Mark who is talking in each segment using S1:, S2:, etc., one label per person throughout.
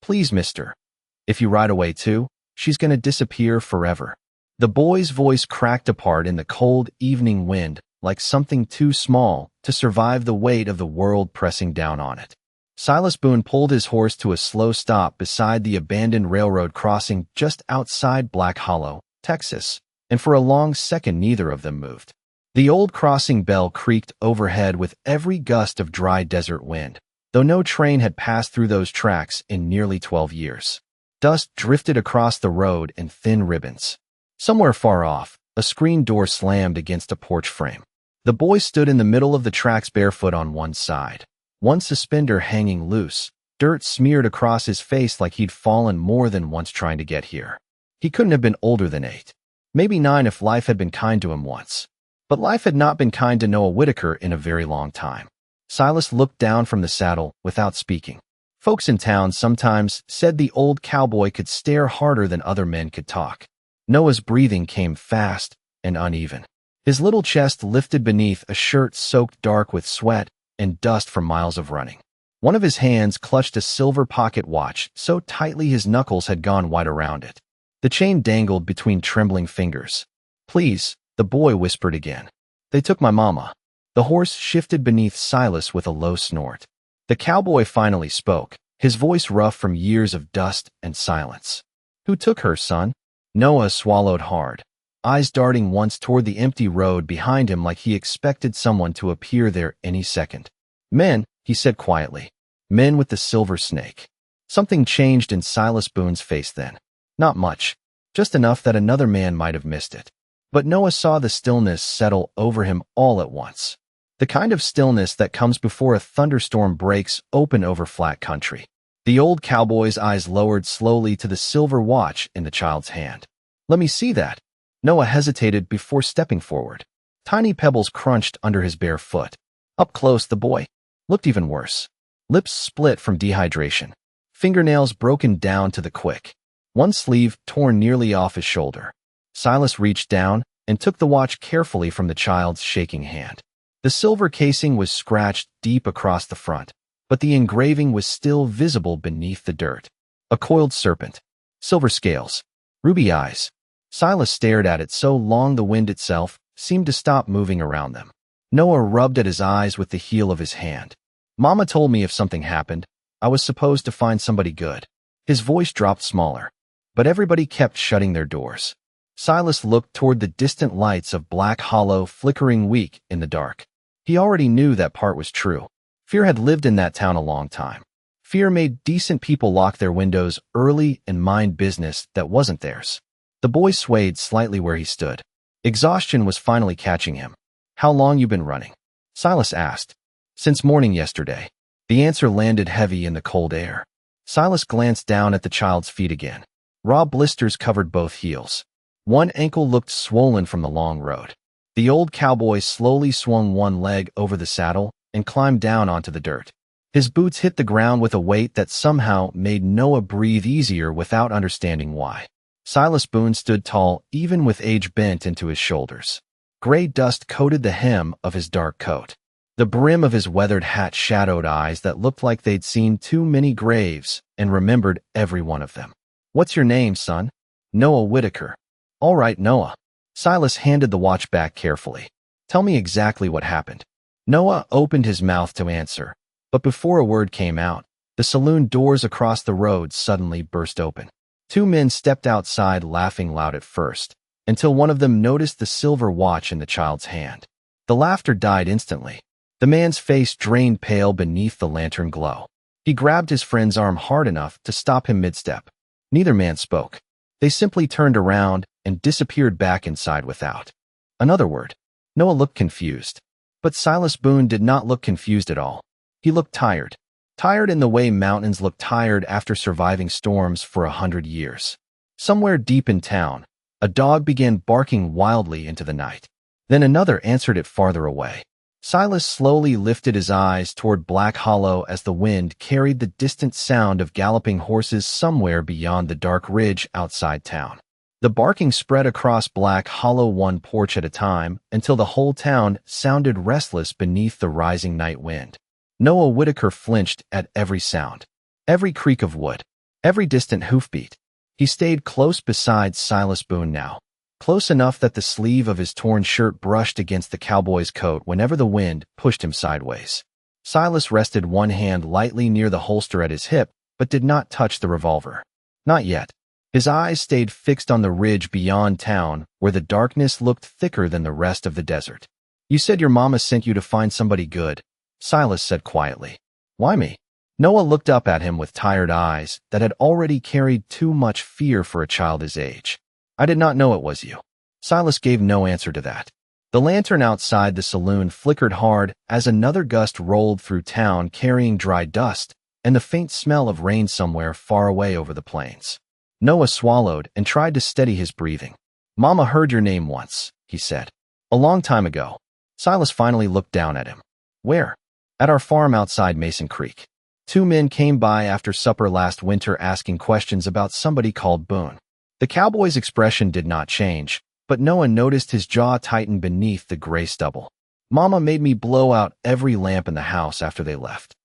S1: Please, mister. If you ride away too, she's gonna disappear forever." The boy's voice cracked apart in the cold evening wind like something too small to survive the weight of the world pressing down on it. Silas Boone pulled his horse to a slow stop beside the abandoned railroad crossing just outside Black Hollow, Texas, and for a long second neither of them moved. The old crossing bell creaked overhead with every gust of dry desert wind, though no train had passed through those tracks in nearly 12 years. Dust drifted across the road in thin ribbons. Somewhere far off, a screen door slammed against a porch frame. The boy stood in the middle of the tracks barefoot on one side, one suspender hanging loose, dirt smeared across his face like he'd fallen more than once trying to get here. He couldn't have been older than 8, maybe 9 if life had been kind to him once. But life had not been kind to Noah Whitaker in a very long time. Silas looked down from the saddle without speaking. Folks in town sometimes said the old cowboy could stare harder than other men could talk. Noah's breathing came fast and uneven. His little chest lifted beneath a shirt soaked dark with sweat and dust from miles of running. One of his hands clutched a silver pocket watch so tightly his knuckles had gone white around it. The chain dangled between trembling fingers. "Please," the boy whispered again. "They took my mama." The horse shifted beneath Silas with a low snort. The cowboy finally spoke, his voice rough from years of dust and silence. "Who took her, son?" Noah swallowed hard, eyes darting once toward the empty road behind him like he expected someone to appear there any second. "Men," he said quietly. "Men with the silver snake." Something changed in Silas Boone's face then. Not much, just enough that another man might have missed it. But Noah saw the stillness settle over him all at once. The kind of stillness that comes before a thunderstorm breaks open over flat country. The old cowboy's eyes lowered slowly to the silver watch in the child's hand. "Let me see that." Noah hesitated before stepping forward. Tiny pebbles crunched under his bare foot. Up close, the boy looked even worse. Lips split from dehydration. Fingernails broken down to the quick. One sleeve torn nearly off his shoulder. Silas reached down and took the watch carefully from the child's shaking hand. The silver casing was scratched deep across the front, but the engraving was still visible beneath the dirt. A coiled serpent, silver scales, ruby eyes. Silas stared at it so long the wind itself seemed to stop moving around them. Noah rubbed at his eyes with the heel of his hand. "Mama told me if something happened, I was supposed to find somebody good." His voice dropped smaller, but everybody kept shutting their doors. Silas looked toward the distant lights of Black Hollow flickering weak in the dark. He already knew that part was true. Fear had lived in that town a long time. Fear made decent people lock their windows early and mind business that wasn't theirs. The boy swayed slightly where he stood. Exhaustion was finally catching him. "How long you been running?" Silas asked. "Since morning yesterday." The answer landed heavy in the cold air. Silas glanced down at the child's feet again. Raw blisters covered both heels. One ankle looked swollen from the long road. The old cowboy slowly swung one leg over the saddle and climbed down onto the dirt. His boots hit the ground with a weight that somehow made Noah breathe easier without understanding why. Silas Boone stood tall even with age bent into his shoulders. Gray dust coated the hem of his dark coat. The brim of his weathered hat shadowed eyes that looked like they'd seen too many graves and remembered every one of them. "What's your name, son?" "Noah Whitaker." "All right, Noah." Silas handed the watch back carefully. "Tell me exactly what happened." Noah opened his mouth to answer, but before a word came out, the saloon doors across the road suddenly burst open. 2 men stepped outside laughing loud at first, until one of them noticed the silver watch in the child's hand. The laughter died instantly. The man's face drained pale beneath the lantern glow. He grabbed his friend's arm hard enough to stop him mid-step. Neither man spoke. They simply turned around and disappeared back inside without another word. Noah looked confused. But Silas Boone did not look confused at all. He looked tired. Tired in the way mountains look tired after surviving storms for 100 years. Somewhere deep in town, a dog began barking wildly into the night. Then another answered it farther away. Silas slowly lifted his eyes toward Black Hollow as the wind carried the distant sound of galloping horses somewhere beyond the dark ridge outside town. The barking spread across Black Hollow one porch at a time until the whole town sounded restless beneath the rising night wind. Noah Whitaker flinched at every sound, every creak of wood, every distant hoofbeat. He stayed close beside Silas Boone now, close enough that the sleeve of his torn shirt brushed against the cowboy's coat whenever the wind pushed him sideways. Silas rested one hand lightly near the holster at his hip, but did not touch the revolver. Not yet. His eyes stayed fixed on the ridge beyond town, where the darkness looked thicker than the rest of the desert. You said your mama sent you to find somebody good, Silas said quietly. Why me? Noah looked up at him with tired eyes that had already carried too much fear for a child his age. I did not know it was you. Silas gave no answer to that. The lantern outside the saloon flickered hard as another gust rolled through town carrying dry dust and the faint smell of rain somewhere far away over the plains. Noah swallowed and tried to steady his breathing. Mama heard your name once, he said. A long time ago. Silas finally looked down at him. Where? At our farm outside Mason Creek. 2 men came by after supper last winter asking questions about somebody called Boone. The cowboy's expression did not change, but Noah noticed his jaw tighten beneath the gray stubble. Mama made me blow out every lamp in the house after they left.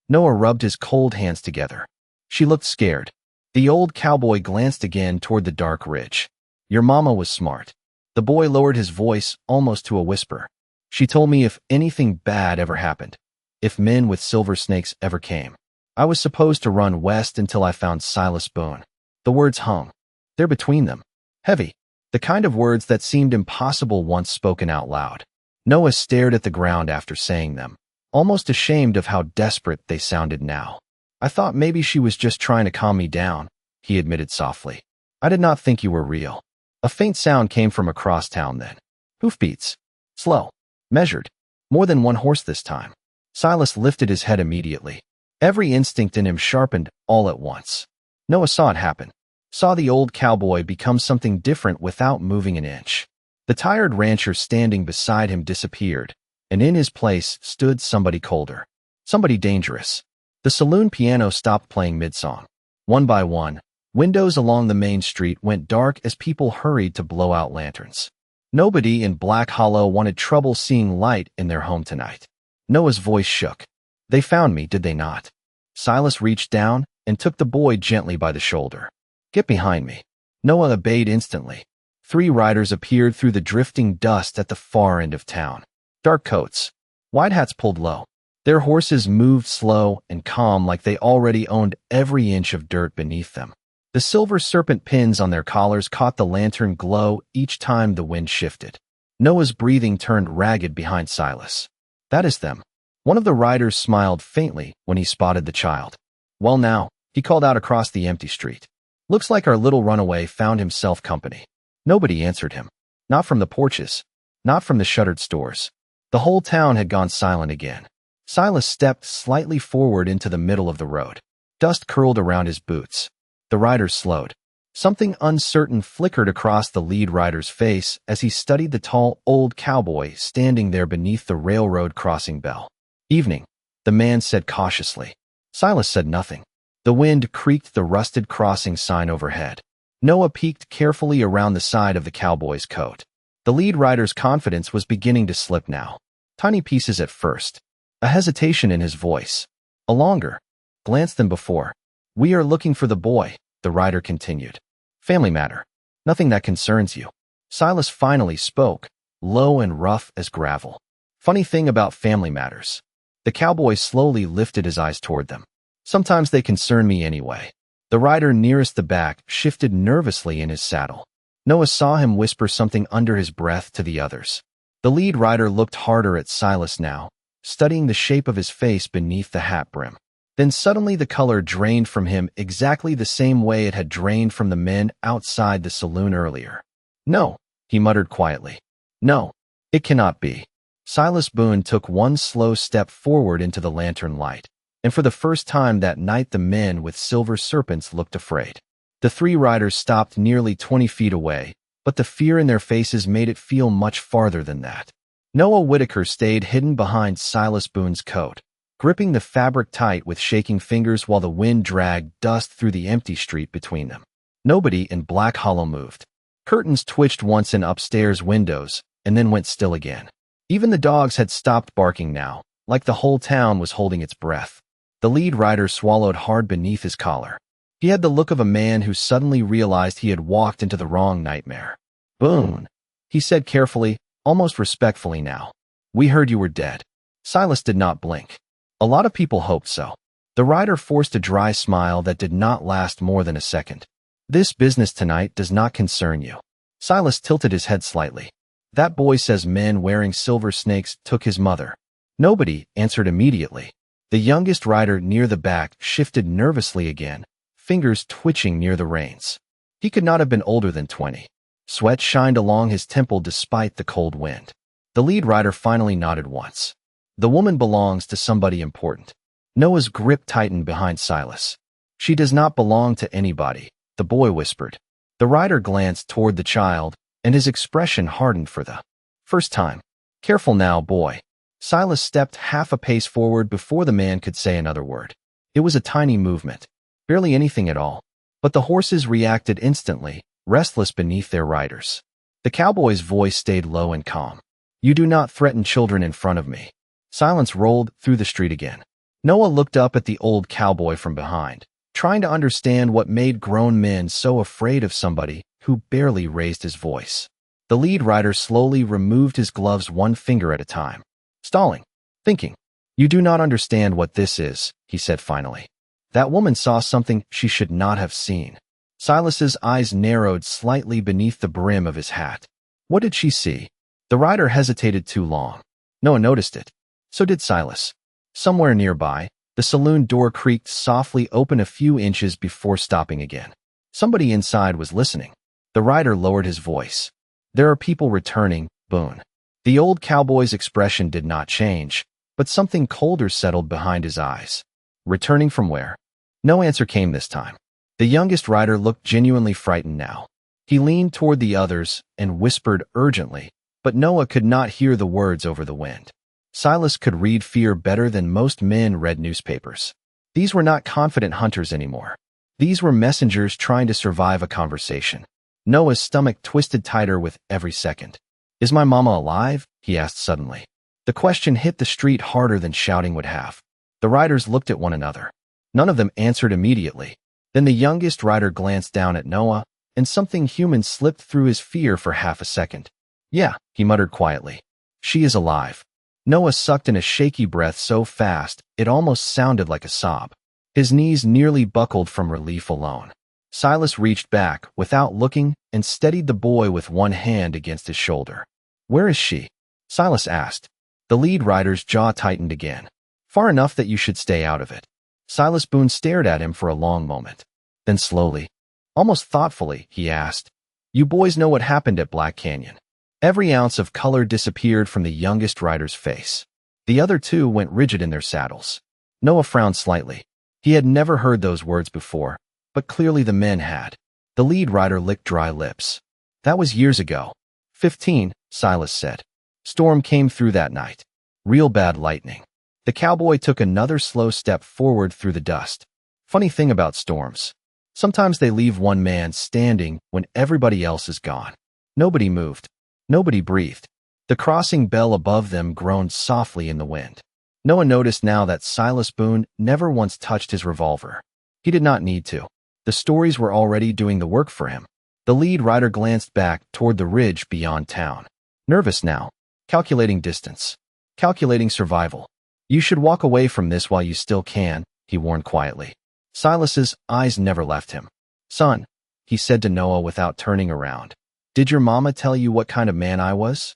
S1: Noah rubbed his cold hands together. She looked scared. The old cowboy glanced again toward the dark ridge. Your mama was smart. The boy lowered his voice almost to a whisper. She told me if anything bad ever happened, if men with silver snakes ever came, I was supposed to run west until I found Silas Boone. The words hung. There between them. Heavy. The kind of words that seemed impossible once spoken out loud. Noah stared at the ground after saying them, almost ashamed of how desperate they sounded now. I thought maybe she was just trying to calm me down, he admitted softly. I did not think you were real. A faint sound came from across town then. Hoofbeats. Slow. Measured. More than one horse this time. Silas lifted his head immediately. Every instinct in him sharpened all at once. Noah saw it happen. Saw the old cowboy become something different without moving an inch. The tired rancher standing beside him disappeared, and in his place stood somebody colder. Somebody dangerous. The saloon piano stopped playing mid-song. One by one, windows along the main street went dark as people hurried to blow out lanterns. Nobody in Black Hollow wanted trouble seeing light in their home tonight. Noah's voice shook. They found me, did they not? Silas reached down and took the boy gently by the shoulder. Get behind me. Noah obeyed instantly. 3 riders appeared through the drifting dust at the far end of town. Dark coats. Wide hats pulled low. Their horses moved slow and calm like they already owned every inch of dirt beneath them. The silver serpent pins on their collars caught the lantern glow each time the wind shifted. Noah's breathing turned ragged behind Silas. That is them. One of the riders smiled faintly when he spotted the child. Well now, he called out across the empty street. Looks like our little runaway found himself company. Nobody answered him. Not from the porches. Not from the shuttered stores. The whole town had gone silent again. Silas stepped slightly forward into the middle of the road. Dust curled around his boots. The riders slowed. Something uncertain flickered across the lead rider's face as he studied the tall old cowboy standing there beneath the railroad crossing bell. Evening, the man said cautiously. Silas said nothing. The wind creaked the rusted crossing sign overhead. Noah peeked carefully around the side of the cowboy's coat. The lead rider's confidence was beginning to slip now. Tiny pieces at first. A hesitation in his voice. A longer glance than before. We are looking for the boy, the rider continued. Family matter. Nothing that concerns you. Silas finally spoke, low and rough as gravel. Funny thing about family matters. The cowboy slowly lifted his eyes toward them. Sometimes they concern me anyway. The rider nearest the back shifted nervously in his saddle. Noah saw him whisper something under his breath to the others. The lead rider looked harder at Silas now, studying the shape of his face beneath the hat brim. Then suddenly the color drained from him exactly the same way it had drained from the men outside the saloon earlier. No, he muttered quietly. No, it cannot be. Silas Boone took one slow step forward into the lantern light, and for the first time that night the men with silver serpents looked afraid. The 3 riders stopped nearly 20 feet away, but the fear in their faces made it feel much farther than that. Noah Whitaker stayed hidden behind Silas Boone's coat, gripping the fabric tight with shaking fingers while the wind dragged dust through the empty street between them. Nobody in Black Hollow moved. Curtains twitched once in upstairs windows and then went still again. Even the dogs had stopped barking now, like the whole town was holding its breath. The lead rider swallowed hard beneath his collar. He had the look of a man who suddenly realized he had walked into the wrong nightmare. "Boone," he said carefully, almost respectfully now. "We heard you were dead." Silas did not blink. A lot of people hoped so. The rider forced a dry smile that did not last more than a second. "This business tonight does not concern you." Silas tilted his head slightly. "That boy says men wearing silver snakes took his mother." Nobody answered immediately. The youngest rider near the back shifted nervously again, fingers twitching near the reins. He could not have been older than 20. Sweat shined along his temple despite the cold wind. The lead rider finally nodded once. "The woman belongs to somebody important." Noah's grip tightened behind Silas. "She does not belong to anybody," the boy whispered. The rider glanced toward the child, and his expression hardened for the first time. "Careful now, boy." Silas stepped half a pace forward before the man could say another word. It was a tiny movement, barely anything at all, but the horses reacted instantly, restless beneath their riders. The cowboy's voice stayed low and calm. "You do not threaten children in front of me." Silence rolled through the street again. Noah looked up at the old cowboy from behind, trying to understand what made grown men so afraid of somebody who barely raised his voice. The lead rider slowly removed his gloves one finger at a time, stalling, thinking. "You do not understand what this is," he said finally. That woman saw something she should not have seen. Silas's eyes narrowed slightly beneath the brim of his hat. What did she see? The rider hesitated too long. Noah noticed it. So did Silas. Somewhere nearby, the saloon door creaked softly open a few inches before stopping again. Somebody inside was listening. The rider lowered his voice. "There are people returning, Boone." The old cowboy's expression did not change, but something colder settled behind his eyes. "Returning from where?" No answer came this time. The youngest rider looked genuinely frightened now. He leaned toward the others and whispered urgently, but Noah could not hear the words over the wind. Silas could read fear better than most men read newspapers. These were not confident hunters anymore. These were messengers trying to survive a conversation. Noah's stomach twisted tighter with every second. "Is my mama alive?" he asked suddenly. The question hit the street harder than shouting would have. The riders looked at one another. None of them answered immediately. Then the youngest rider glanced down at Noah, and something human slipped through his fear for half a second. "Yeah," he muttered quietly. "She is alive." Noah sucked in a shaky breath so fast it almost sounded like a sob. His knees nearly buckled from relief alone. Silas reached back, without looking, and steadied the boy with one hand against his shoulder. "Where is she?" Silas asked. The lead rider's jaw tightened again. "Far enough that you should stay out of it." Silas Boone stared at him for a long moment. Then slowly, almost thoughtfully, he asked, "You boys know what happened at Black Canyon?" Every ounce of color disappeared from the youngest rider's face. The other two went rigid in their saddles. Noah frowned slightly. He had never heard those words before, but clearly the men had. The lead rider licked dry lips. "That was years ago." 15, Silas said. "Storm came through that night. Real bad lightning." The cowboy took another slow step forward through the dust. "Funny thing about storms. Sometimes they leave one man standing when everybody else is gone." Nobody moved. Nobody breathed. The crossing bell above them groaned softly in the wind. Noah noticed now that Silas Boone never once touched his revolver. He did not need to. The stories were already doing the work for him. The lead rider glanced back toward the ridge beyond town. Nervous now. Calculating distance. Calculating survival. "You should walk away from this while you still can," he warned quietly. Silas's eyes never left him. "Son," he said to Noah without turning around, "did your mama tell you what kind of man I was?"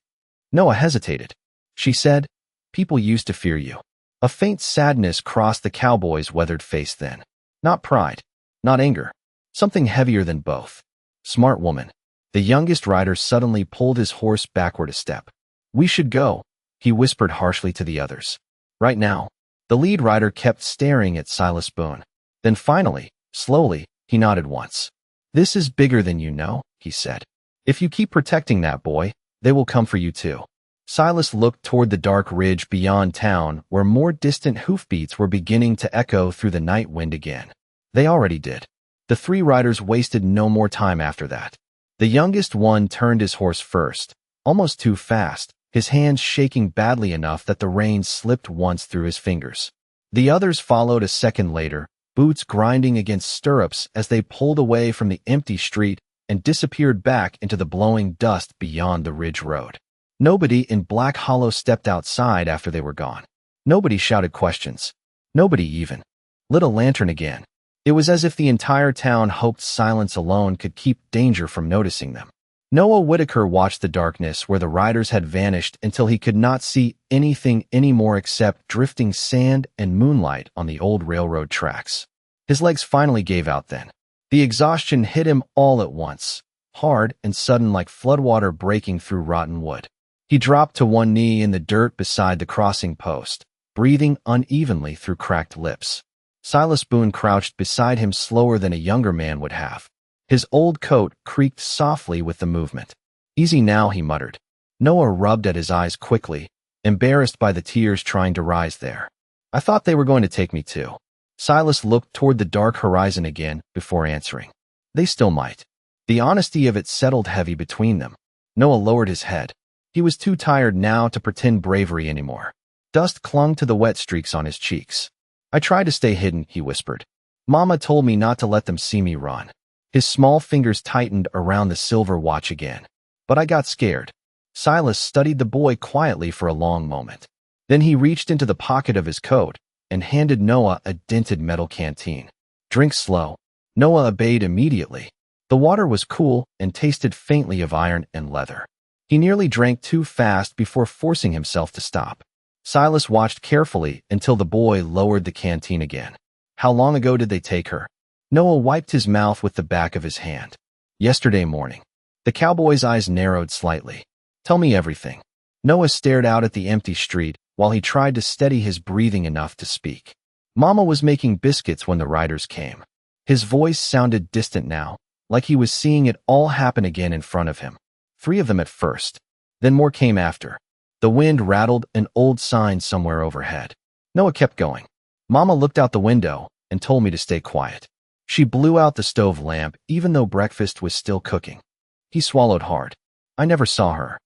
S1: Noah hesitated. "She said, people used to fear you." A faint sadness crossed the cowboy's weathered face then. Not pride. Not anger. Something heavier than both. Smart woman. The youngest rider suddenly pulled his horse backward a step. "We should go," he whispered harshly to the others. "Right now." The lead rider kept staring at Silas Boone. Then finally, slowly, he nodded once. "This is bigger than you know," he said. "If you keep protecting that boy, they will come for you too." Silas looked toward the dark ridge beyond town where more distant hoofbeats were beginning to echo through the night wind again. They already did. The three riders wasted no more time after that. The youngest one turned his horse first, almost too fast, his hands shaking badly enough that the reins slipped once through his fingers. The others followed a second later, boots grinding against stirrups as they pulled away from the empty street and disappeared back into the blowing dust beyond the ridge road. Nobody in Black Hollow stepped outside after they were gone. Nobody shouted questions. Nobody even lit a lantern again. It was as if the entire town hoped silence alone could keep danger from noticing them. Noah Whitaker watched the darkness where the riders had vanished until he could not see anything anymore except drifting sand and moonlight on the old railroad tracks. His legs finally gave out then. The exhaustion hit him all at once, hard and sudden like floodwater breaking through rotten wood. He dropped to one knee in the dirt beside the crossing post, breathing unevenly through cracked lips. Silas Boone crouched beside him slower than a younger man would have. His old coat creaked softly with the movement. "Easy now," he muttered. Noah rubbed at his eyes quickly, embarrassed by the tears trying to rise there. "I thought they were going to take me too." Silas looked toward the dark horizon again before answering. "They still might." The honesty of it settled heavy between them. Noah lowered his head. He was too tired now to pretend bravery anymore. Dust clung to the wet streaks on his cheeks. "I tried to stay hidden," he whispered. "Mama told me not to let them see me run." His small fingers tightened around the silver watch again. "But I got scared." Silas studied the boy quietly for a long moment. Then he reached into the pocket of his coat and handed Noah a dented metal canteen. "Drink slow." Noah obeyed immediately. The water was cool and tasted faintly of iron and leather. He nearly drank too fast before forcing himself to stop. Silas watched carefully until the boy lowered the canteen again. "How long ago did they take her?" Noah wiped his mouth with the back of his hand. "Yesterday morning." The cowboy's eyes narrowed slightly. "Tell me everything." Noah stared out at the empty street while he tried to steady his breathing enough to speak. "Mama was making biscuits when the riders came." His voice sounded distant now, like he was seeing it all happen again in front of him. 3 of them at first. Then more came after. The wind rattled an old sign somewhere overhead. Noah kept going. "Mama looked out the window and told me to stay quiet. She blew out the stove lamp even though breakfast was still cooking." He swallowed hard. "I never saw her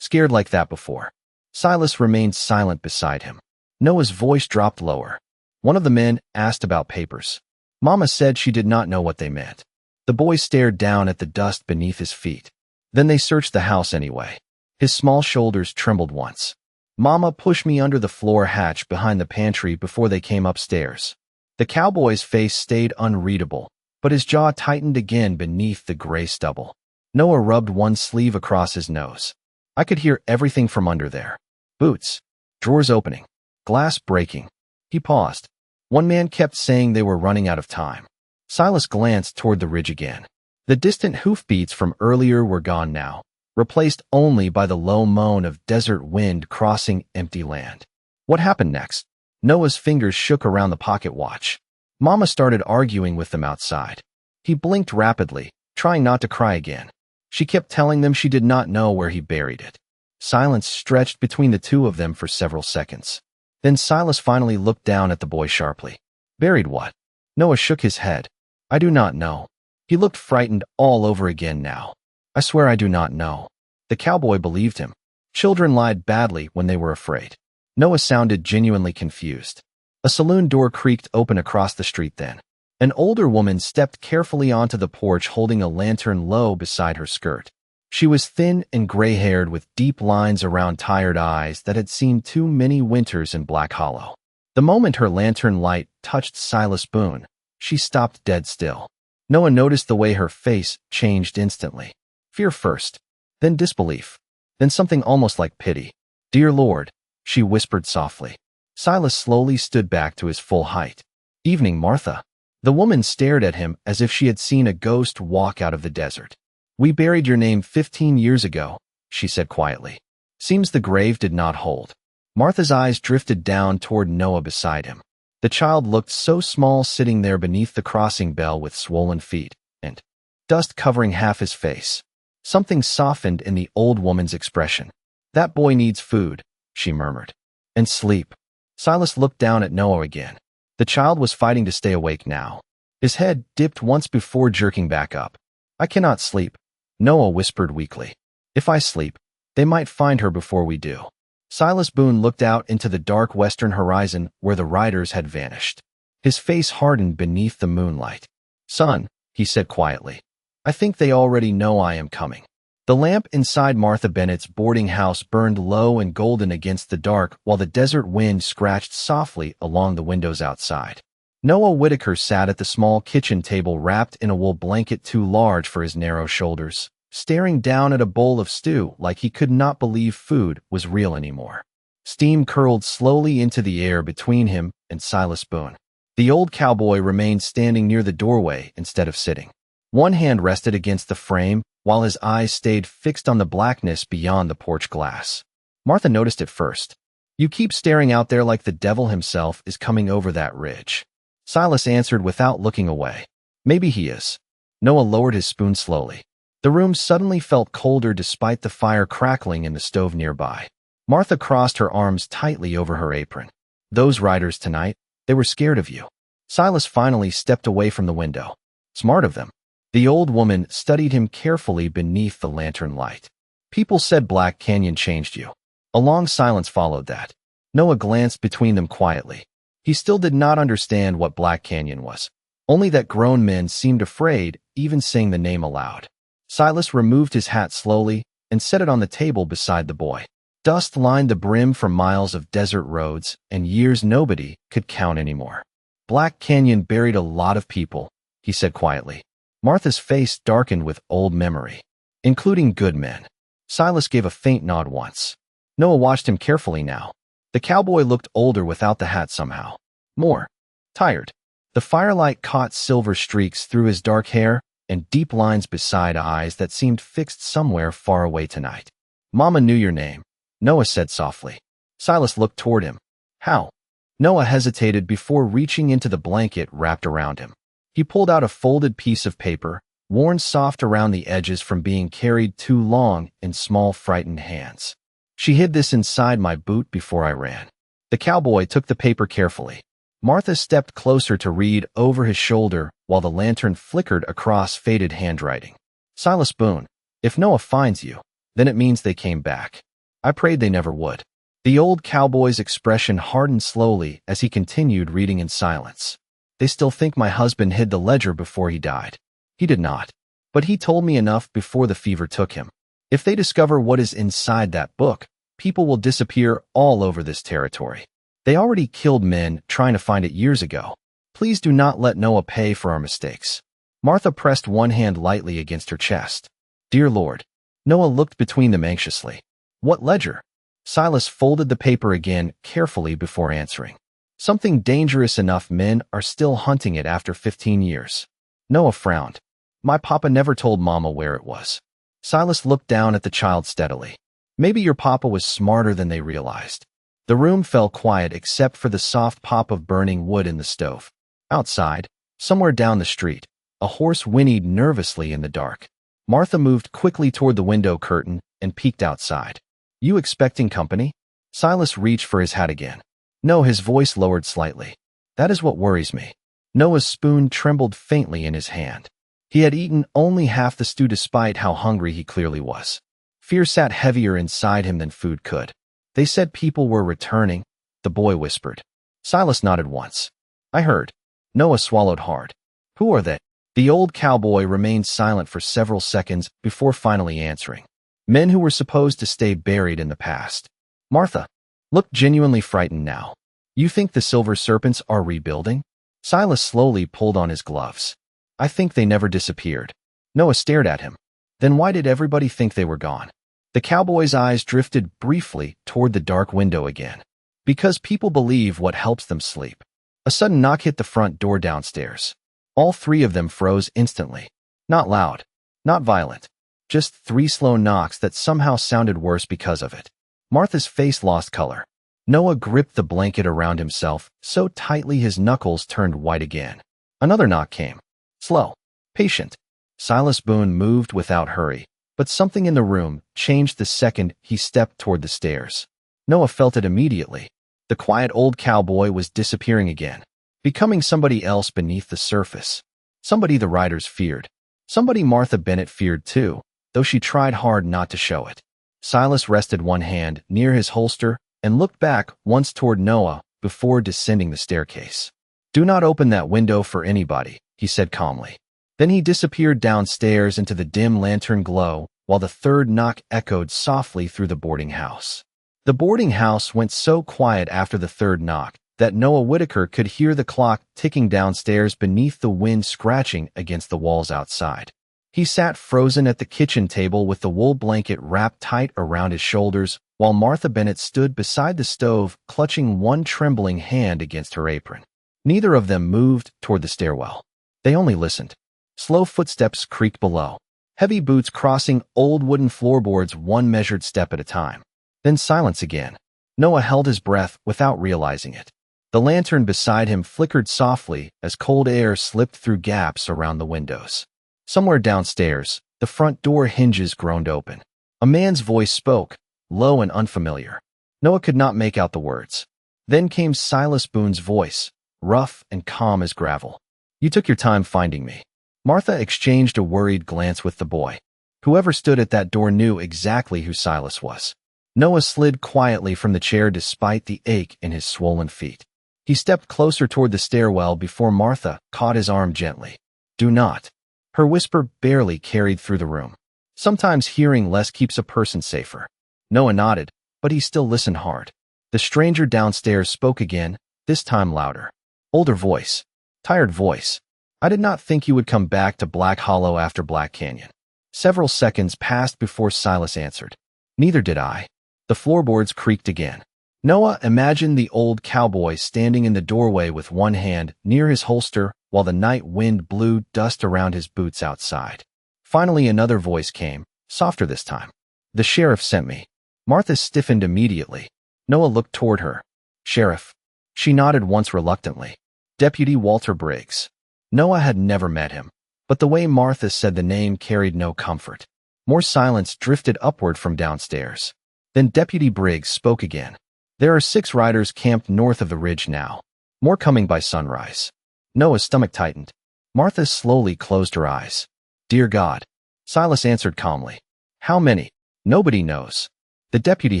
S1: scared like that before." Silas remained silent beside him. Noah's voice dropped lower. One of the men asked about papers. Mama said she did not know what they meant. The boy stared down at the dust beneath his feet. "Then they searched the house anyway." His small shoulders trembled once. "Mama pushed me under the floor hatch behind the pantry before they came upstairs." The cowboy's face stayed unreadable, but his jaw tightened again beneath the gray stubble. Noah rubbed one sleeve across his nose. "I could hear everything from under there. Boots, drawers opening, glass breaking." He paused. One man kept saying they were running out of time. Silas glanced toward the ridge again. The distant hoofbeats from earlier were gone now, replaced only by the low moan of desert wind crossing empty land. What happened next? Noah's fingers shook around the pocket watch. Mama started arguing with them outside. He blinked rapidly, trying not to cry again. She kept telling them she did not know where he buried it. Silence stretched between the two of them for several seconds. Then Silas finally looked down at the boy sharply. "Buried what?" Noah shook his head. "I do not know." He looked frightened all over again now. "I swear I do not know." The cowboy believed him. Children lied badly when they were afraid. Noah sounded genuinely confused. A saloon door creaked open across the street then. An older woman stepped carefully onto the porch holding a lantern low beside her skirt. She was thin and gray-haired with deep lines around tired eyes that had seen too many winters in Black Hollow. The moment her lantern light touched Silas Boone, she stopped dead still. Noah noticed the way her face changed instantly. Fear first, then disbelief, then something almost like pity. "Dear Lord," she whispered softly. Silas slowly stood back to his full height. "Evening, Martha." The woman stared at him as if she had seen a ghost walk out of the desert. "We buried your name 15 years ago," she said quietly. "Seems the grave did not hold." Martha's eyes drifted down toward Noah beside him. The child looked so small sitting there beneath the crossing bell with swollen feet and dust covering half his face. Something softened in the old woman's expression. "That boy needs food," she murmured. "And sleep." Silas looked down at Noah again. The child was fighting to stay awake now. His head dipped once before jerking back up. "I cannot sleep," Noah whispered weakly. "If I sleep, they might find her before we do." Silas Boone looked out into the dark western horizon where the riders had vanished. His face hardened beneath the moonlight. "Son," he said quietly, "I think they already know I am coming." The lamp inside Martha Bennett's boarding house burned low and golden against the dark while the desert wind scratched softly along the windows outside. Noah Whitaker sat at the small kitchen table wrapped in a wool blanket too large for his narrow shoulders, staring down at a bowl of stew like he could not believe food was real anymore. Steam curled slowly into the air between him and Silas Boone. The old cowboy remained standing near the doorway instead of sitting. One hand rested against the frame, while his eyes stayed fixed on the blackness beyond the porch glass. Martha noticed it first. "You keep staring out there like the devil himself is coming over that ridge." Silas answered without looking away. "Maybe he is." Noah lowered his spoon slowly. The room suddenly felt colder despite the fire crackling in the stove nearby. Martha crossed her arms tightly over her apron. "Those riders tonight, they were scared of you." Silas finally stepped away from the window. "Smart of them." The old woman studied him carefully beneath the lantern light. "People said Black Canyon changed you." A long silence followed that. Noah glanced between them quietly. He still did not understand what Black Canyon was, only that grown men seemed afraid even saying the name aloud. Silas removed his hat slowly and set it on the table beside the boy. Dust lined the brim from miles of desert roads and years nobody could count anymore. "Black Canyon buried a lot of people," he said quietly. Martha's face darkened with old memory, including good men. Silas gave a faint nod once. Noah watched him carefully now. The cowboy looked older without the hat somehow. More tired. The firelight caught silver streaks through his dark hair and deep lines beside eyes that seemed fixed somewhere far away tonight. "Mama knew your name," Noah said softly. Silas looked toward him. "How?" Noah hesitated before reaching into the blanket wrapped around him. He pulled out a folded piece of paper, worn soft around the edges from being carried too long in small, frightened hands. "She hid this inside my boot before I ran." The cowboy took the paper carefully. Martha stepped closer to read over his shoulder while the lantern flickered across faded handwriting. "Silas Boone, if Noah finds you, then it means they came back. I prayed they never would." The old cowboy's expression hardened slowly as he continued reading in silence. "They still think my husband hid the ledger before he died. He did not. But he told me enough before the fever took him. If they discover what is inside that book, people will disappear all over this territory. They already killed men trying to find it years ago. Please do not let Noah pay for our mistakes." Martha pressed one hand lightly against her chest. "Dear Lord." Noah looked between them anxiously. "What ledger?" Silas folded the paper again carefully before answering. "Something dangerous enough men are still hunting it after 15 years. Noah frowned. "My papa never told Mama where it was." Silas looked down at the child steadily. "Maybe your papa was smarter than they realized." The room fell quiet except for the soft pop of burning wood in the stove. Outside, somewhere down the street, a horse whinnied nervously in the dark. Martha moved quickly toward the window curtain and peeked outside. "You expecting company?" Silas reached for his hat again. "No," his voice lowered slightly. "That is what worries me." Noah's spoon trembled faintly in his hand. He had eaten only half the stew despite how hungry he clearly was. Fear sat heavier inside him than food could. "They said people were returning," the boy whispered. Silas nodded once. "I heard." Noah swallowed hard. "Who are they?" The old cowboy remained silent for several seconds before finally answering. "Men who were supposed to stay buried in the past." Martha looked genuinely frightened now. "You think the silver serpents are rebuilding?" Silas slowly pulled on his gloves. "I think they never disappeared." Noah stared at him. "Then why did everybody think they were gone?" The cowboy's eyes drifted briefly toward the dark window again. "Because people believe what helps them sleep." A sudden knock hit the front door downstairs. All three of them froze instantly. Not loud, not violent, just 3 slow knocks that somehow sounded worse because of it. Martha's face lost color. Noah gripped the blanket around himself so tightly his knuckles turned white again. Another knock came. Slow, patient. Silas Boone moved without hurry, but something in the room changed the second he stepped toward the stairs. Noah felt it immediately. The quiet old cowboy was disappearing again, becoming somebody else beneath the surface. Somebody the riders feared. Somebody Martha Bennett feared too, though she tried hard not to show it. Silas rested one hand near his holster and looked back once toward Noah before descending the staircase. "Do not open that window for anybody," he said calmly. Then he disappeared downstairs into the dim lantern glow, while the third knock echoed softly through the boarding house. The boarding house went so quiet after the third knock that Noah Whitaker could hear the clock ticking downstairs beneath the wind scratching against the walls outside. He sat frozen at the kitchen table with the wool blanket wrapped tight around his shoulders, while Martha Bennett stood beside the stove, clutching one trembling hand against her apron. Neither of them moved toward the stairwell. They only listened. Slow footsteps creaked below, heavy boots crossing old wooden floorboards one measured step at a time. Then silence again. Noah held his breath without realizing it. The lantern beside him flickered softly as cold air slipped through gaps around the windows. Somewhere downstairs, the front door hinges groaned open. A man's voice spoke, low and unfamiliar. Noah could not make out the words. Then came Silas Boone's voice, rough and calm as gravel. "You took your time finding me." Martha exchanged a worried glance with the boy. Whoever stood at that door knew exactly who Silas was. Noah slid quietly from the chair despite the ache in his swollen feet. He stepped closer toward the stairwell before Martha caught his arm gently. "Do not." Her whisper barely carried through the room. Sometimes hearing less keeps a person safer. Noah nodded, but he still listened hard. The stranger downstairs spoke again, this time louder. Older voice. Tired voice. "I did not think you would come back to Black Hollow after Black Canyon." Several seconds passed before Silas answered. "Neither did I." The floorboards creaked again. Noah imagined the old cowboy standing in the doorway with one hand near his holster while the night wind blew dust around his boots outside. Finally another voice came, softer this time. "The sheriff sent me." Martha stiffened immediately. Noah looked toward her. "Sheriff." She nodded once reluctantly. "Deputy Walter Briggs." Noah had never met him, but the way Martha said the name carried no comfort. More silence drifted upward from downstairs. Then Deputy Briggs spoke again. "There are 6 riders camped north of the ridge now. More coming by sunrise." Noah's stomach tightened. Martha slowly closed her eyes. "Dear God." Silas answered calmly. "How many?" "Nobody knows." The deputy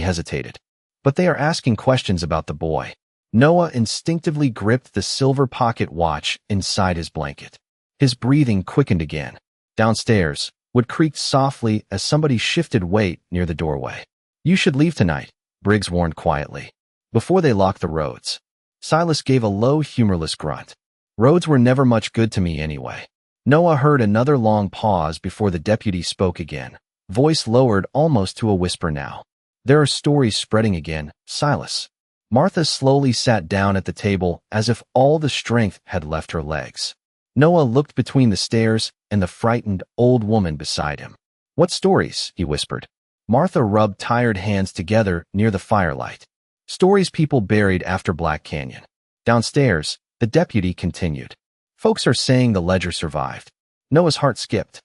S1: hesitated. "But they are asking questions about the boy." Noah instinctively gripped the silver pocket watch inside his blanket. His breathing quickened again. Downstairs, wood creaked softly as somebody shifted weight near the doorway. "You should leave tonight," Briggs warned quietly, "before they lock the roads." Silas gave a low, humorless grunt. "Roads were never much good to me anyway." Noah heard another long pause before the deputy spoke again, voice lowered almost to a whisper now. "There are stories spreading again, Silas." Martha slowly sat down at the table as if all the strength had left her legs. Noah looked between the stairs and the frightened old woman beside him. "What stories?" he whispered. Martha rubbed tired hands together near the firelight. "Stories people buried after Black Canyon." Downstairs, the deputy continued. "Folks are saying the ledger survived." Noah's heart skipped.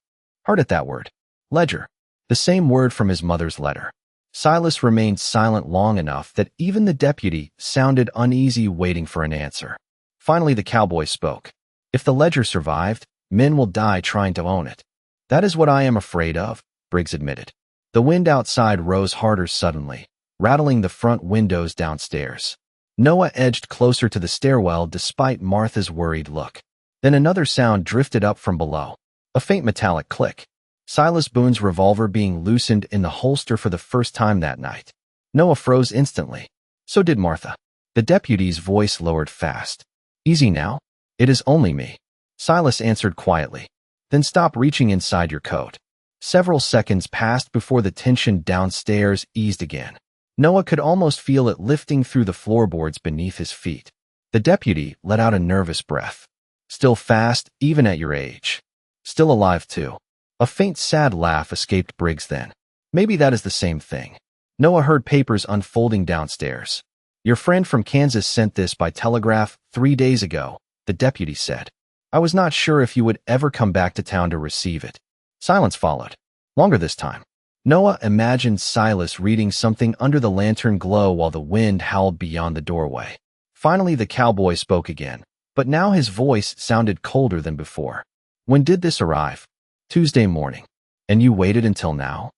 S1: Hard at that word. Ledger. The same word from his mother's letter. Silas remained silent long enough that even the deputy sounded uneasy waiting for an answer. Finally the cowboy spoke. "If the ledger survived, men will die trying to own it." "That is what I am afraid of," Briggs admitted. The wind outside rose harder suddenly, rattling the front windows downstairs. Noah edged closer to the stairwell despite Martha's worried look. Then another sound drifted up from below. A faint metallic click. Silas Boone's revolver being loosened in the holster for the first time that night. Noah froze instantly. So did Martha. The deputy's voice lowered fast. "Easy now. It is only me." Silas answered quietly. "Then stop reaching inside your coat." Several seconds passed before the tension downstairs eased again. Noah could almost feel it lifting through the floorboards beneath his feet. The deputy let out a nervous breath. "Still fast, even at your age." "Still alive, too." A faint sad laugh escaped Briggs then. "Maybe that is the same thing." Noah heard papers unfolding downstairs. "Your friend from Kansas sent this by telegraph 3 days ago," the deputy said. "I was not sure if you would ever come back to town to receive it." Silence followed. Longer this time. Noah imagined Silas reading something under the lantern glow while the wind howled beyond the doorway. Finally the cowboy spoke again, but now his voice sounded colder than before. "When did this arrive?" "Tuesday morning." "And you waited until now?"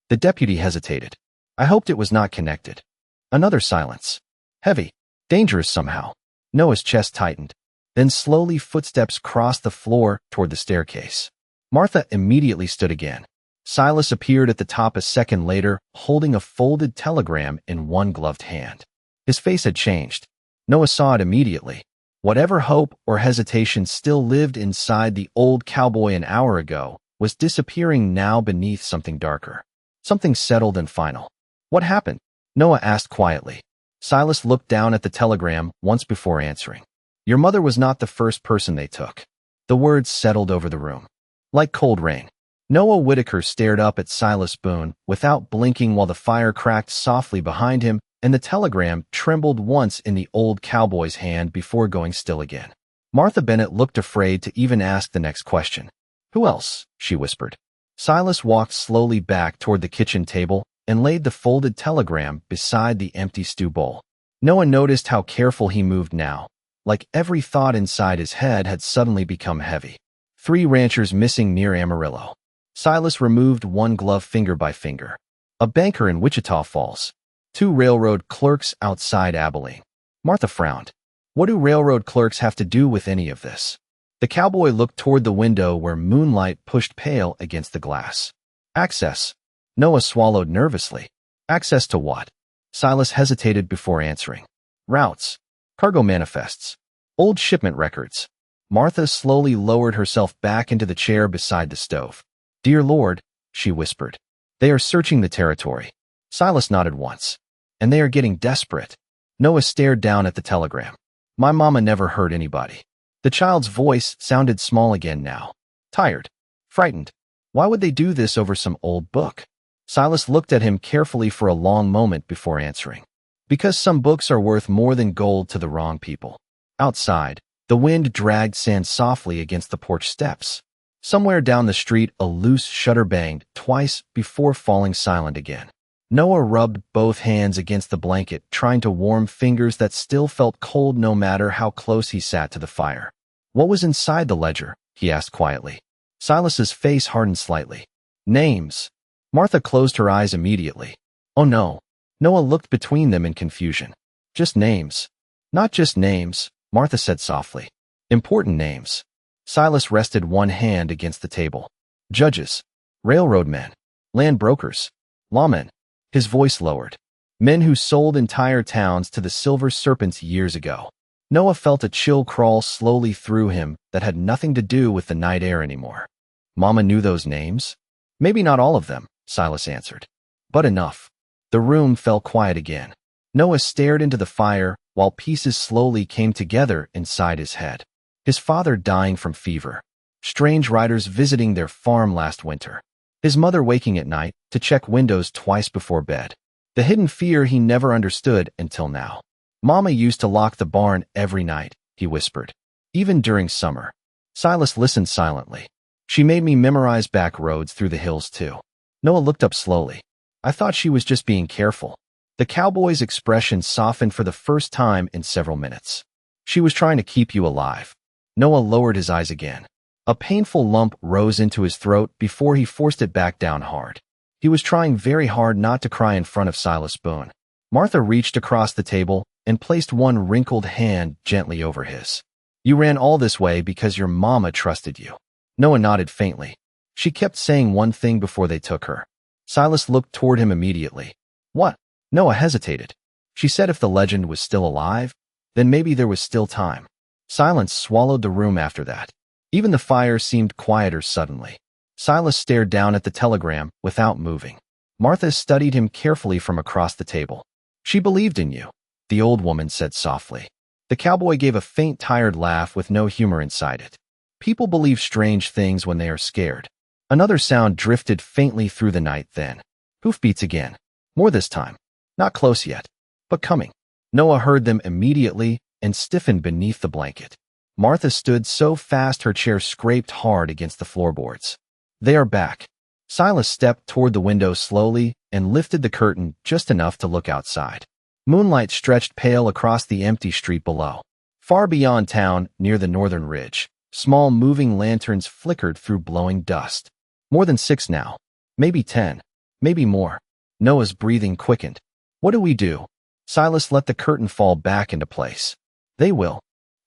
S1: The deputy hesitated. "I hoped it was not connected." Another silence. Heavy. Dangerous somehow. Noah's chest tightened. Then slowly footsteps crossed the floor toward the staircase. Martha immediately stood again. Silas appeared at the top a second later, holding a folded telegram in one gloved hand. His face had changed. Noah saw it immediately. Whatever hope or hesitation still lived inside the old cowboy an hour ago was disappearing now beneath something darker. Something settled and final. What happened? Noah asked quietly. Silas looked down at the telegram once before answering. Your mother was not the first person they took. The words settled over the room. Like cold rain. Noah Whitaker stared up at Silas Boone without blinking while the fire cracked softly behind him and the telegram trembled once in the old cowboy's hand before going still again. Martha Bennett looked afraid to even ask the next question. Who else? She whispered. Silas walked slowly back toward the kitchen table and laid the folded telegram beside the empty stew bowl. Noah noticed how careful he moved now, like every thought inside his head had suddenly become heavy. 3 ranchers missing near Amarillo. Silas removed one glove finger by finger. A banker in Wichita Falls. 2 railroad clerks outside Abilene. Martha frowned. What do railroad clerks have to do with any of this? The cowboy looked toward the window where moonlight pushed pale against the glass. Access. Noah swallowed nervously. Access to what? Silas hesitated before answering. Routes. Cargo manifests. Old shipment records. Martha slowly lowered herself back into the chair beside the stove. Dear Lord, she whispered. They are searching the territory. Silas nodded once. And they are getting desperate. Noah stared down at the telegram. My mama never hurt anybody. The child's voice sounded small again now. Tired. Frightened. Why would they do this over some old book? Silas looked at him carefully for a long moment before answering. Because some books are worth more than gold to the wrong people. Outside, the wind dragged sand softly against the porch steps. Somewhere down the street, a loose shutter banged twice before falling silent again. Noah rubbed both hands against the blanket, trying to warm fingers that still felt cold no matter how close he sat to the fire. What was inside the ledger? He asked quietly. Silas's face hardened slightly. Names. Martha closed her eyes immediately. Oh no. Noah looked between them in confusion. Just names. Not just names, Martha said softly. Important names. Silas rested one hand against the table. Judges. Railroad men. Land brokers. Lawmen. His voice lowered. Men who sold entire towns to the Silver Serpents years ago. Noah felt a chill crawl slowly through him that had nothing to do with the night air anymore. Mama knew those names? Maybe not all of them, Silas answered. But enough. The room fell quiet again. Noah stared into the fire while pieces slowly came together inside his head. His father dying from fever. Strange riders visiting their farm last winter. His mother waking at night to check windows twice before bed. The hidden fear he never understood until now. Mama used to lock the barn every night, he whispered. Even during summer. Silas listened silently. She made me memorize back roads through the hills too. Noah looked up slowly. I thought she was just being careful. The cowboy's expression softened for the first time in several minutes. She was trying to keep you alive. Noah lowered his eyes again. A painful lump rose into his throat before he forced it back down hard. He was trying very hard not to cry in front of Silas Boone. Martha reached across the table and placed one wrinkled hand gently over his. You ran all this way because your mama trusted you. Noah nodded faintly. She kept saying one thing before they took her. Silas looked toward him immediately. What? Noah hesitated. She said if the legend was still alive, then maybe there was still time. Silence swallowed the room after that. Even the fire seemed quieter suddenly. Silas stared down at the telegram without moving. Martha studied him carefully from across the table. She believed in you, the old woman said softly. The cowboy gave a faint, tired laugh with no humor inside it. People believe strange things when they are scared. Another sound drifted faintly through the night then. Hoofbeats again. More this time. Not close yet, but coming. Noah heard them immediately and stiffened beneath the blanket. Martha stood so fast her chair scraped hard against the floorboards. They are back. Silas stepped toward the window slowly and lifted the curtain just enough to look outside. Moonlight stretched pale across the empty street below. Far beyond town, near the northern ridge, small moving lanterns flickered through blowing dust. More than 6 now. Maybe 10. Maybe more. Noah's breathing quickened. What do we do? Silas let the curtain fall back into place. They will.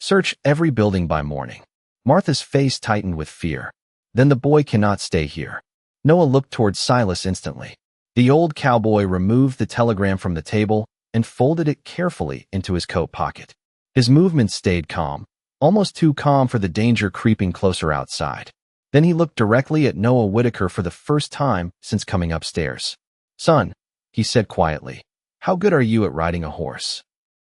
S1: Search every building by morning. Martha's face tightened with fear. Then the boy cannot stay here. Noah looked towards Silas instantly. The old cowboy removed the telegram from the table and folded it carefully into his coat pocket. His movements stayed calm, almost too calm for the danger creeping closer outside. Then he looked directly at Noah Whitaker for the first time since coming upstairs. "Son," he said quietly, "how good are you at riding a horse?"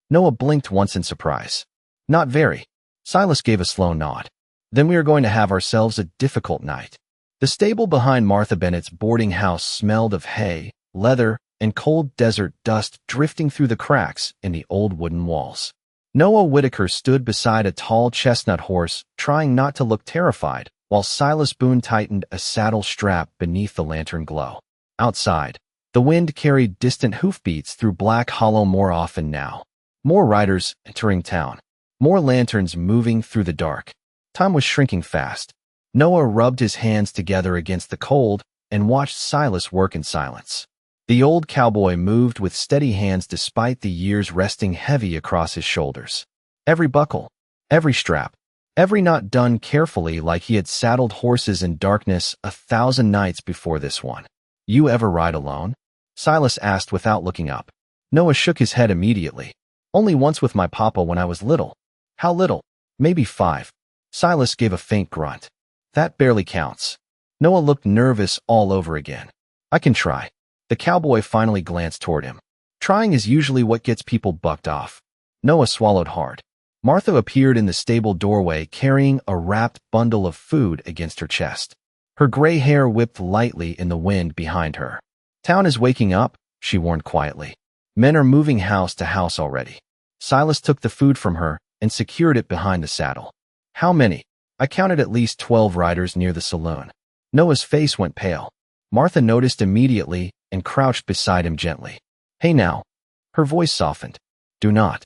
S1: Noah blinked once in surprise. "Not very." Silas gave a slow nod. "Then we are going to have ourselves a difficult night." The stable behind Martha Bennett's boarding house smelled of hay, leather, and cold desert dust drifting through the cracks in the old wooden walls. Noah Whitaker stood beside a tall chestnut horse, trying not to look terrified, while Silas Boone tightened a saddle strap beneath the lantern glow. Outside, the wind carried distant hoofbeats through Black Hollow more often now. More riders entering town. More lanterns moving through the dark. Time was shrinking fast. Noah rubbed his hands together against the cold and watched Silas work in silence. The old cowboy moved with steady hands despite the years resting heavy across his shoulders. Every buckle, every strap, every knot done carefully like he had saddled horses in darkness 1,000 nights before this one. "You ever ride alone?" Silas asked without looking up. Noah shook his head immediately. "Only once with my papa when I was little." "How little?" "Maybe 5. Silas gave a faint grunt. "That barely counts." Noah looked nervous all over again. "I can try." The cowboy finally glanced toward him. Trying is usually what gets people bucked off. Noah swallowed hard. Martha appeared in the stable doorway carrying a wrapped bundle of food against her chest. Her gray hair whipped lightly in the wind behind her. "Town is waking up," she warned quietly. "Men are moving house to house already." Silas took the food from her and secured it behind the saddle. "How many?" "I counted at least 12 riders near the saloon." Noah's face went pale. Martha noticed immediately and crouched beside him gently. "Hey now." Her voice softened. "Do not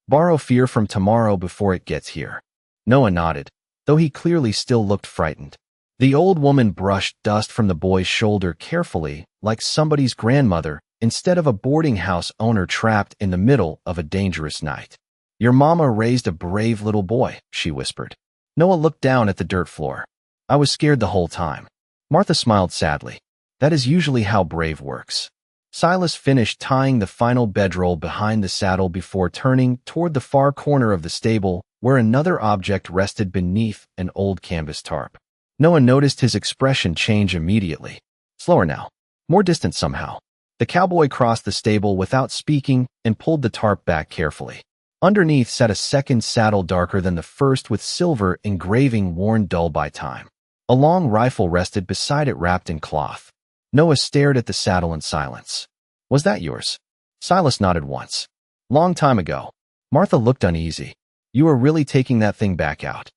S1: borrow fear from tomorrow before it gets here." Noah nodded, though he clearly still looked frightened. The old woman brushed dust from the boy's shoulder carefully, like somebody's grandmother, instead of a boarding house owner trapped in the middle of a dangerous night. "Your mama raised a brave little boy," she whispered. Noah looked down at the dirt floor. "I was scared the whole time." Martha smiled sadly. "That is usually how brave works." Silas finished tying the final bedroll behind the saddle before turning toward the far corner of the stable, where another object rested beneath an old canvas tarp. Noah noticed his expression change immediately. Slower now. More distant somehow. The cowboy crossed the stable without speaking and pulled the tarp back carefully. Underneath sat a second saddle darker than the first with silver engraving worn dull by time. A long rifle rested beside it wrapped in cloth. Noah stared at the saddle in silence. "Was that yours?" Silas nodded once. "Long time ago." Martha looked uneasy. "You are really taking that thing back out?"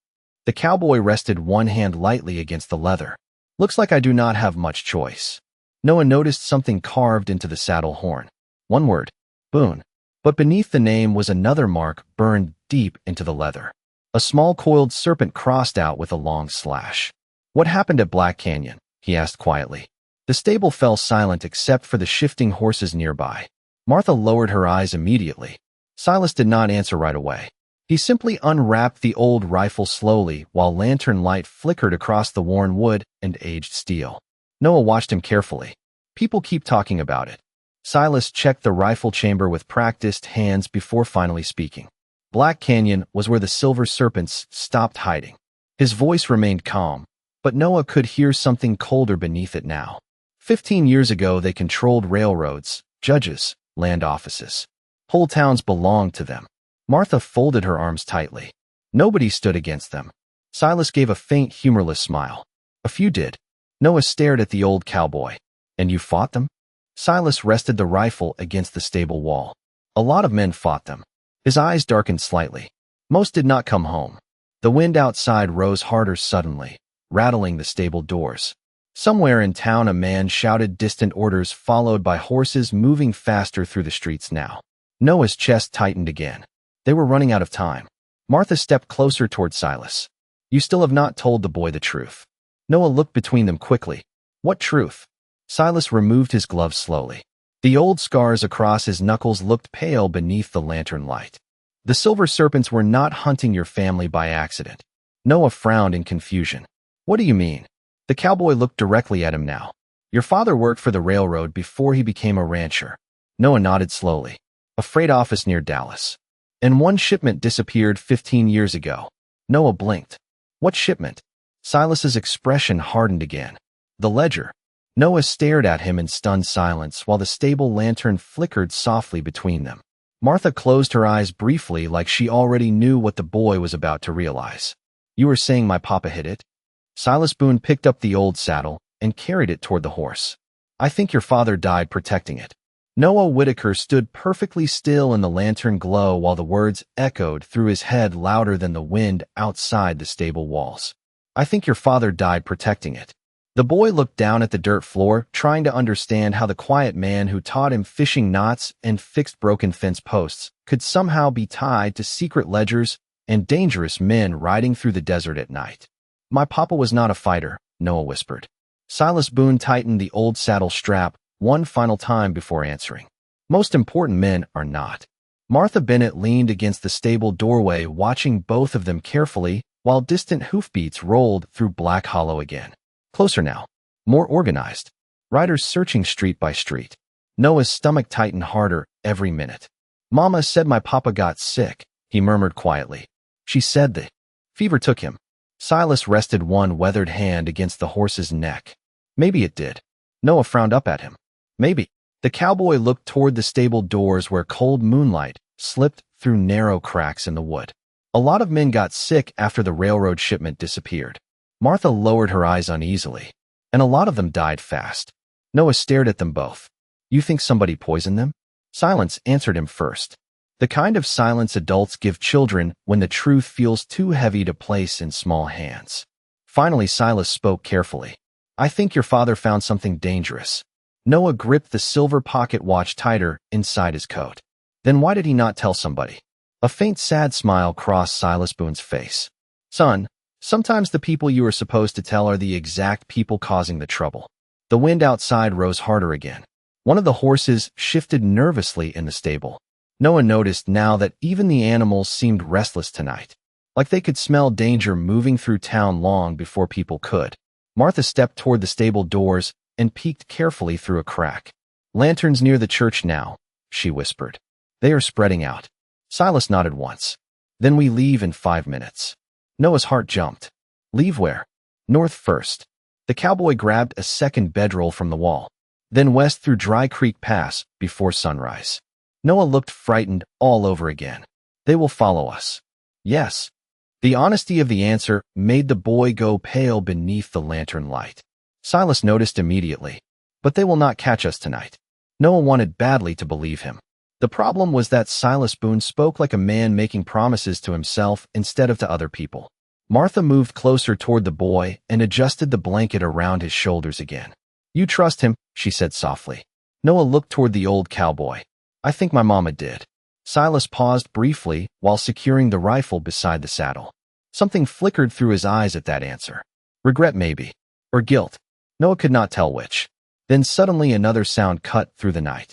S1: The cowboy rested one hand lightly against the leather. "Looks like I do not have much choice." Noah noticed something carved into the saddle horn. One word. Boone. But beneath the name was another mark burned deep into the leather. A small coiled serpent crossed out with a long slash. "What happened at Black Canyon?" he asked quietly. The stable fell silent except for the shifting horses nearby. Martha lowered her eyes immediately. Silas did not answer right away. He simply unwrapped the old rifle slowly while lantern light flickered across the worn wood and aged steel. Noah watched him carefully. "People keep talking about it." Silas checked the rifle chamber with practiced hands before finally speaking. Black Canyon was where the silver serpents stopped hiding. His voice remained calm, but Noah could hear something colder beneath it now. 15 years ago, they controlled railroads, judges, land offices. Whole towns belonged to them. Martha folded her arms tightly. Nobody stood against them. Silas gave a faint, humorless smile. "A few did." Noah stared at the old cowboy. "And you fought them?" Silas rested the rifle against the stable wall. "A lot of men fought them." His eyes darkened slightly. Most did not come home. The wind outside rose harder suddenly, rattling the stable doors. Somewhere in town a man shouted distant orders followed by horses moving faster through the streets now. Noah's chest tightened again. They were running out of time. Martha stepped closer toward Silas. "You still have not told the boy the truth." Noah looked between them quickly. "What truth?" Silas removed his gloves slowly. The old scars across his knuckles looked pale beneath the lantern light. The silver serpents were not hunting your family by accident. Noah frowned in confusion. What do you mean? The cowboy looked directly at him now. Your father worked for the railroad before he became a rancher. Noah nodded slowly. A freight office near Dallas. And one shipment disappeared 15 years ago. Noah blinked. What shipment? Silas's expression hardened again. The ledger. Noah stared at him in stunned silence while the stable lantern flickered softly between them. Martha closed her eyes briefly like she already knew what the boy was about to realize. You were saying my papa hid it? Silas Boone picked up the old saddle and carried it toward the horse. I think your father died protecting it. Noah Whitaker stood perfectly still in the lantern glow while the words echoed through his head louder than the wind outside the stable walls. I think your father died protecting it. The boy looked down at the dirt floor, trying to understand how the quiet man who taught him fishing knots and fixed broken fence posts could somehow be tied to secret ledgers and dangerous men riding through the desert at night. My papa was not a fighter, Noah whispered. Silas Boone tightened the old saddle strap one final time before answering. Most important men are not. Martha Bennett leaned against the stable doorway, watching both of them carefully while distant hoofbeats rolled through Black Hollow again. Closer now. More organized. Riders searching street by street. Noah's stomach tightened harder every minute. Mama said my papa got sick, he murmured quietly. She said the fever took him. Silas rested one weathered hand against the horse's neck. Maybe it did. Noah frowned up at him. Maybe. The cowboy looked toward the stable doors where cold moonlight slipped through narrow cracks in the wood. A lot of men got sick after the railroad shipment disappeared. Martha lowered her eyes uneasily. And a lot of them died fast. Noah stared at them both. You think somebody poisoned them? Silence answered him first. The kind of silence adults give children when the truth feels too heavy to place in small hands. Finally, Silas spoke carefully. I think your father found something dangerous. Noah gripped the silver pocket watch tighter inside his coat. Then why did he not tell somebody? A faint sad smile crossed Silas Boone's face. Son, sometimes the people you are supposed to tell are the exact people causing the trouble. The wind outside rose harder again. One of the horses shifted nervously in the stable. Noah noticed now that even the animals seemed restless tonight, like they could smell danger moving through town long before people could. Martha stepped toward the stable doors and peeked carefully through a crack. Lanterns near the church now, she whispered. They are spreading out. Silas nodded once. Then we leave in 5 minutes. Noah's heart jumped. Leave where? North first. The cowboy grabbed a second bedroll from the wall. Then west through Dry Creek Pass before sunrise. Noah looked frightened all over again. They will follow us. Yes. The honesty of the answer made the boy go pale beneath the lantern light. Silas noticed immediately. But they will not catch us tonight. Noah wanted badly to believe him. The problem was that Silas Boone spoke like a man making promises to himself instead of to other people. Martha moved closer toward the boy and adjusted the blanket around his shoulders again. You trust him, she said softly. Noah looked toward the old cowboy. I think my mama did. Silas paused briefly while securing the rifle beside the saddle. Something flickered through his eyes at that answer. Regret maybe. Or guilt. Noah could not tell which. Then suddenly another sound cut through the night.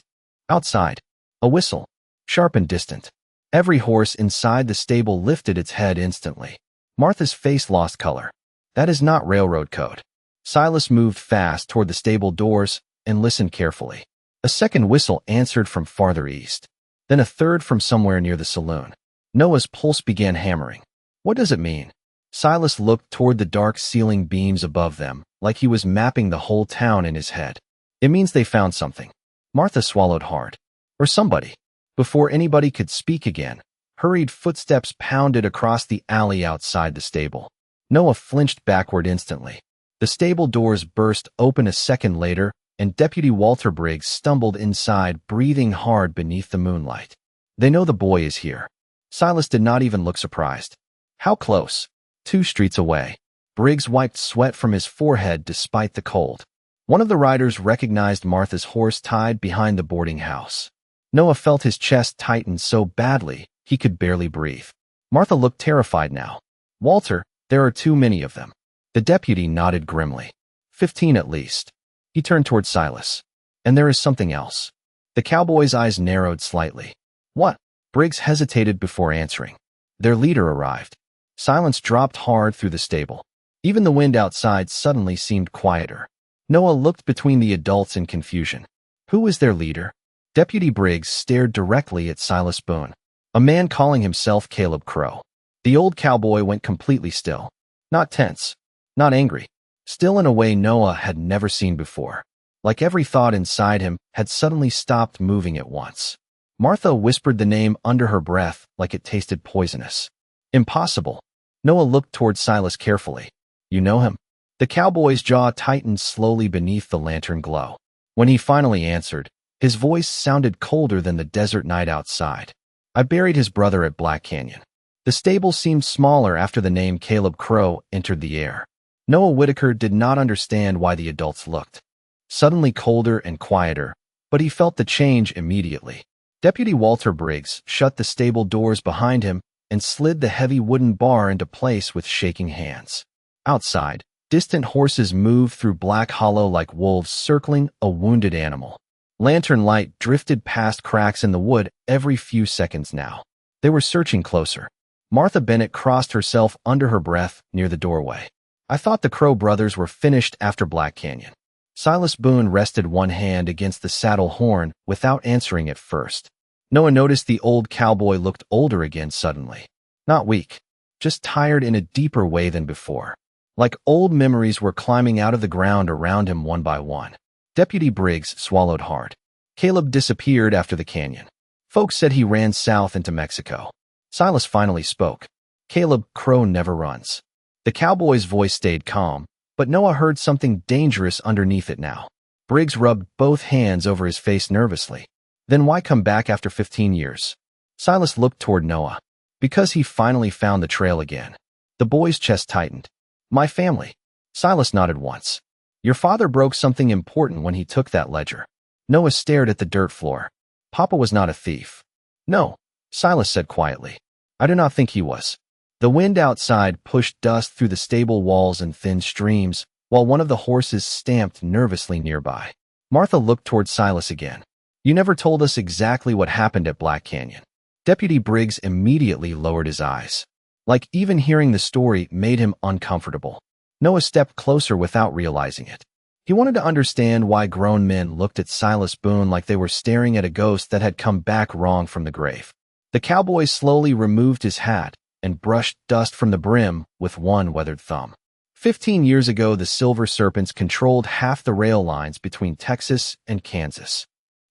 S1: Outside. A whistle. Sharp and distant. Every horse inside the stable lifted its head instantly. Martha's face lost color. That is not railroad code. Silas moved fast toward the stable doors and listened carefully. A second whistle answered from farther east. Then a third from somewhere near the saloon. Noah's pulse began hammering. What does it mean? Silas looked toward the dark ceiling beams above them, like he was mapping the whole town in his head. It means they found something. Martha swallowed hard. Or somebody. Before anybody could speak again, hurried footsteps pounded across the alley outside the stable. Noah flinched backward instantly. The stable doors burst open a second later, and Deputy Walter Briggs stumbled inside, breathing hard beneath the moonlight. They know the boy is here. Silas did not even look surprised. How close? 2 streets away. Briggs wiped sweat from his forehead despite the cold. One of the riders recognized Martha's horse tied behind the boarding house. Noah felt his chest tighten so badly he could barely breathe. Martha looked terrified now. Walter, there are too many of them. The deputy nodded grimly. 15 at least. He turned toward Silas. And there is something else. The cowboy's eyes narrowed slightly. What? Briggs hesitated before answering. Their leader arrived. Silence dropped hard through the stable. Even the wind outside suddenly seemed quieter. Noah looked between the adults in confusion. Who was their leader? Deputy Briggs stared directly at Silas Boone, a man calling himself Caleb Crow. The old cowboy went completely still. Not tense, not angry. Still in a way Noah had never seen before. Like every thought inside him had suddenly stopped moving at once. Martha whispered the name under her breath like it tasted poisonous. Impossible. Noah looked toward Silas carefully. You know him? The cowboy's jaw tightened slowly beneath the lantern glow. When he finally answered, his voice sounded colder than the desert night outside. I buried his brother at Black Canyon. The stable seemed smaller after the name Caleb Crow entered the air. Noah Whitaker did not understand why the adults looked suddenly colder and quieter, but he felt the change immediately. Deputy Walter Briggs shut the stable doors behind him and slid the heavy wooden bar into place with shaking hands. Outside, distant horses moved through Black Hollow like wolves circling a wounded animal. Lantern light drifted past cracks in the wood every few seconds now. They were searching closer. Martha Bennett crossed herself under her breath near the doorway. I thought the Crow brothers were finished after Black Canyon. Silas Boone rested one hand against the saddle horn without answering at first. Noah noticed the old cowboy looked older again suddenly. Not weak, just tired in a deeper way than before. Like old memories were climbing out of the ground around him one by one. Deputy Briggs swallowed hard. Caleb disappeared after the canyon. Folks said he ran south into Mexico. Silas finally spoke. Caleb Crow never runs. The cowboy's voice stayed calm, but Noah heard something dangerous underneath it now. Briggs rubbed both hands over his face nervously. Then why come back after 15 years? Silas looked toward Noah. Because he finally found the trail again. The boy's chest tightened. My family. Silas nodded once. Your father broke something important when he took that ledger. Noah stared at the dirt floor. Papa was not a thief. No, Silas said quietly. I do not think he was. The wind outside pushed dust through the stable walls in thin streams, while one of the horses stamped nervously nearby. Martha looked toward Silas again. You never told us exactly what happened at Black Canyon. Deputy Briggs immediately lowered his eyes. Like even hearing the story made him uncomfortable. Noah stepped closer without realizing it. He wanted to understand why grown men looked at Silas Boone like they were staring at a ghost that had come back wrong from the grave. The cowboy slowly removed his hat and brushed dust from the brim with one weathered thumb. 15 years ago, the Silver Serpents controlled half the rail lines between Texas and Kansas.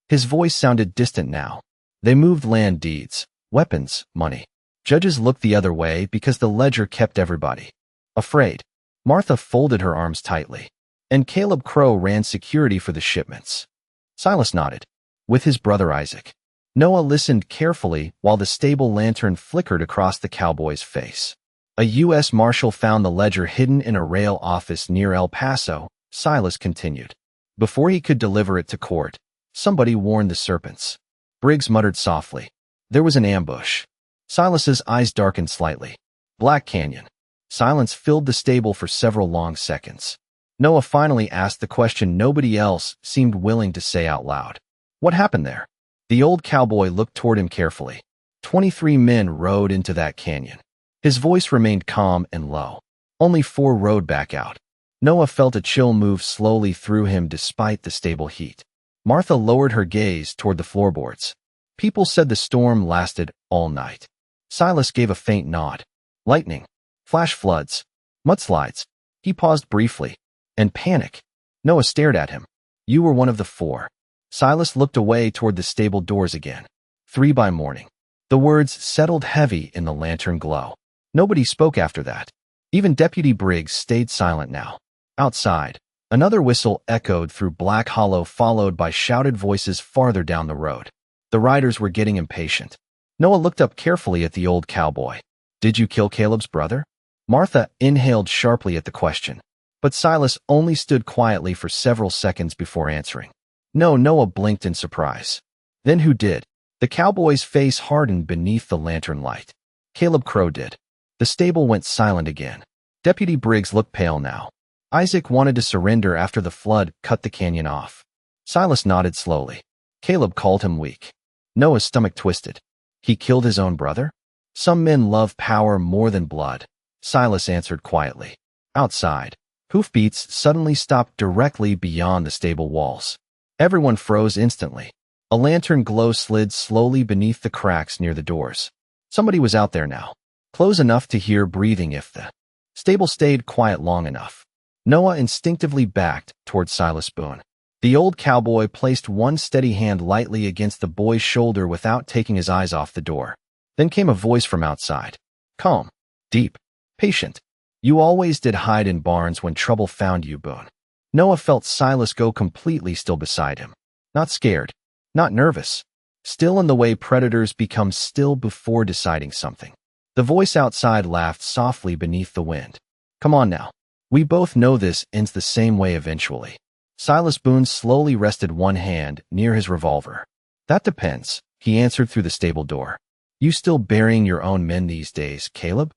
S1: His voice sounded distant now. They moved land deeds, weapons, money. Judges looked the other way because the ledger kept everybody afraid. Martha folded her arms tightly. And Caleb Crow ran security for the shipments. Silas nodded. With his brother Isaac. Noah listened carefully while the stable lantern flickered across the cowboy's face. A U.S. Marshal found the ledger hidden in a rail office near El Paso, Silas continued. Before he could deliver it to court, somebody warned the Serpents. Briggs muttered softly. There was an ambush. Silas's eyes darkened slightly. Black Canyon. Silence filled the stable for several long seconds. Noah finally asked the question nobody else seemed willing to say out loud. What happened there? The old cowboy looked toward him carefully. 23 men rode into that canyon. His voice remained calm and low. Only 4 rode back out. Noah felt a chill move slowly through him despite the stable heat. Martha lowered her gaze toward the floorboards. People said the storm lasted all night. Silas gave a faint nod. Lightning, flash floods, mudslides. He paused briefly. And panic. Noah stared at him. You were one of the 4. Silas looked away toward the stable doors again. 3 by morning. The words settled heavy in the lantern glow. Nobody spoke after that. Even Deputy Briggs stayed silent now. Outside, another whistle echoed through Black Hollow, followed by shouted voices farther down the road. The riders were getting impatient. Noah looked up carefully at the old cowboy. Did you kill Caleb's brother? Martha inhaled sharply at the question. But Silas only stood quietly for several seconds before answering. No, Noah blinked in surprise. Then who did? The cowboy's face hardened beneath the lantern light. Caleb Crow did. The stable went silent again. Deputy Briggs looked pale now. Isaac wanted to surrender after the flood cut the canyon off. Silas nodded slowly. Caleb called him weak. Noah's stomach twisted. He killed his own brother? Some men love power more than blood, Silas answered quietly. Outside, hoofbeats suddenly stopped directly beyond the stable walls. Everyone froze instantly. A lantern glow slid slowly beneath the cracks near the doors. Somebody was out there now, close enough to hear breathing if the stable stayed quiet long enough. Noah instinctively backed toward Silas Boone. The old cowboy placed one steady hand lightly against the boy's shoulder without taking his eyes off the door. Then came a voice from outside. Calm, deep, patient. You always did hide in barns when trouble found you, Boone. Noah felt Silas go completely still beside him. Not scared, not nervous. Still in the way predators become still before deciding something. The voice outside laughed softly beneath the wind. Come on now. We both know this ends the same way eventually. Silas Boone slowly rested one hand near his revolver. That depends, he answered through the stable door. You still burying your own men these days, Caleb?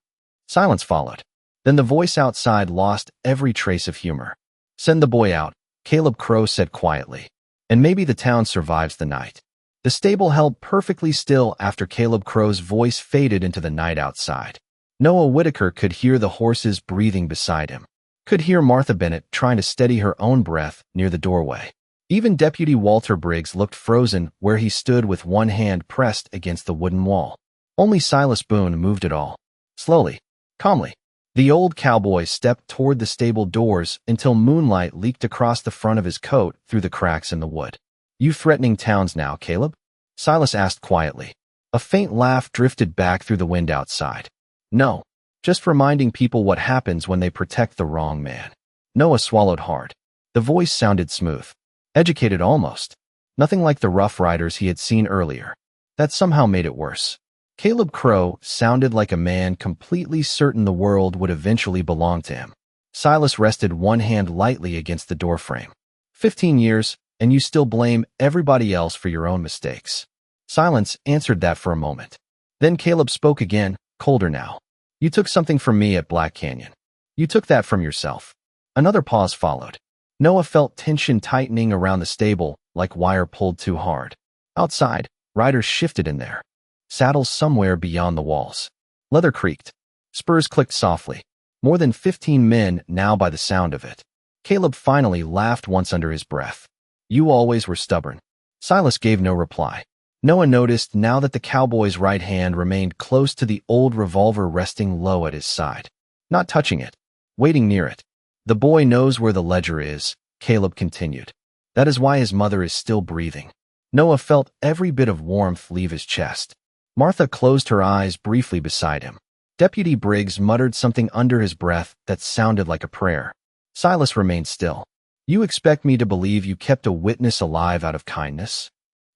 S1: Silence followed. Then the voice outside lost every trace of humor. Send the boy out, Caleb Crow said quietly. And maybe the town survives the night. The stable held perfectly still after Caleb Crow's voice faded into the night outside. Noah Whitaker could hear the horses breathing beside him. Could hear Martha Bennett trying to steady her own breath near the doorway. Even Deputy Walter Briggs looked frozen where he stood with one hand pressed against the wooden wall. Only Silas Boone moved at all. Slowly, calmly. The old cowboy stepped toward the stable doors until moonlight leaked across the front of his coat through the cracks in the wood. You threatening towns now, Caleb? Silas asked quietly. A faint laugh drifted back through the wind outside. No. Just reminding people what happens when they protect the wrong man. Noah swallowed hard. The voice sounded smooth. Educated almost. Nothing like the Rough Riders he had seen earlier. That somehow made it worse. Caleb Crow sounded like a man completely certain the world would eventually belong to him. Silas rested one hand lightly against the doorframe. 15 years, and you still blame everybody else for your own mistakes. Silence answered that for a moment. Then Caleb spoke again, colder now. You took something from me at Black Canyon. You took that from yourself. Another pause followed. Noah felt tension tightening around the stable, like wire pulled too hard. Outside, riders shifted in there. Saddles somewhere beyond the walls. Leather creaked. Spurs clicked softly. More than 15 men now by the sound of it. Caleb finally laughed once under his breath. You always were stubborn. Silas gave no reply. Noah noticed now that the cowboy's right hand remained close to the old revolver resting low at his side. Not touching it. Waiting near it. The boy knows where the ledger is, Caleb continued. That is why his mother is still breathing. Noah felt every bit of warmth leave his chest. Martha closed her eyes briefly beside him. Deputy Briggs muttered something under his breath that sounded like a prayer. Silas remained still. You expect me to believe you kept a witness alive out of kindness?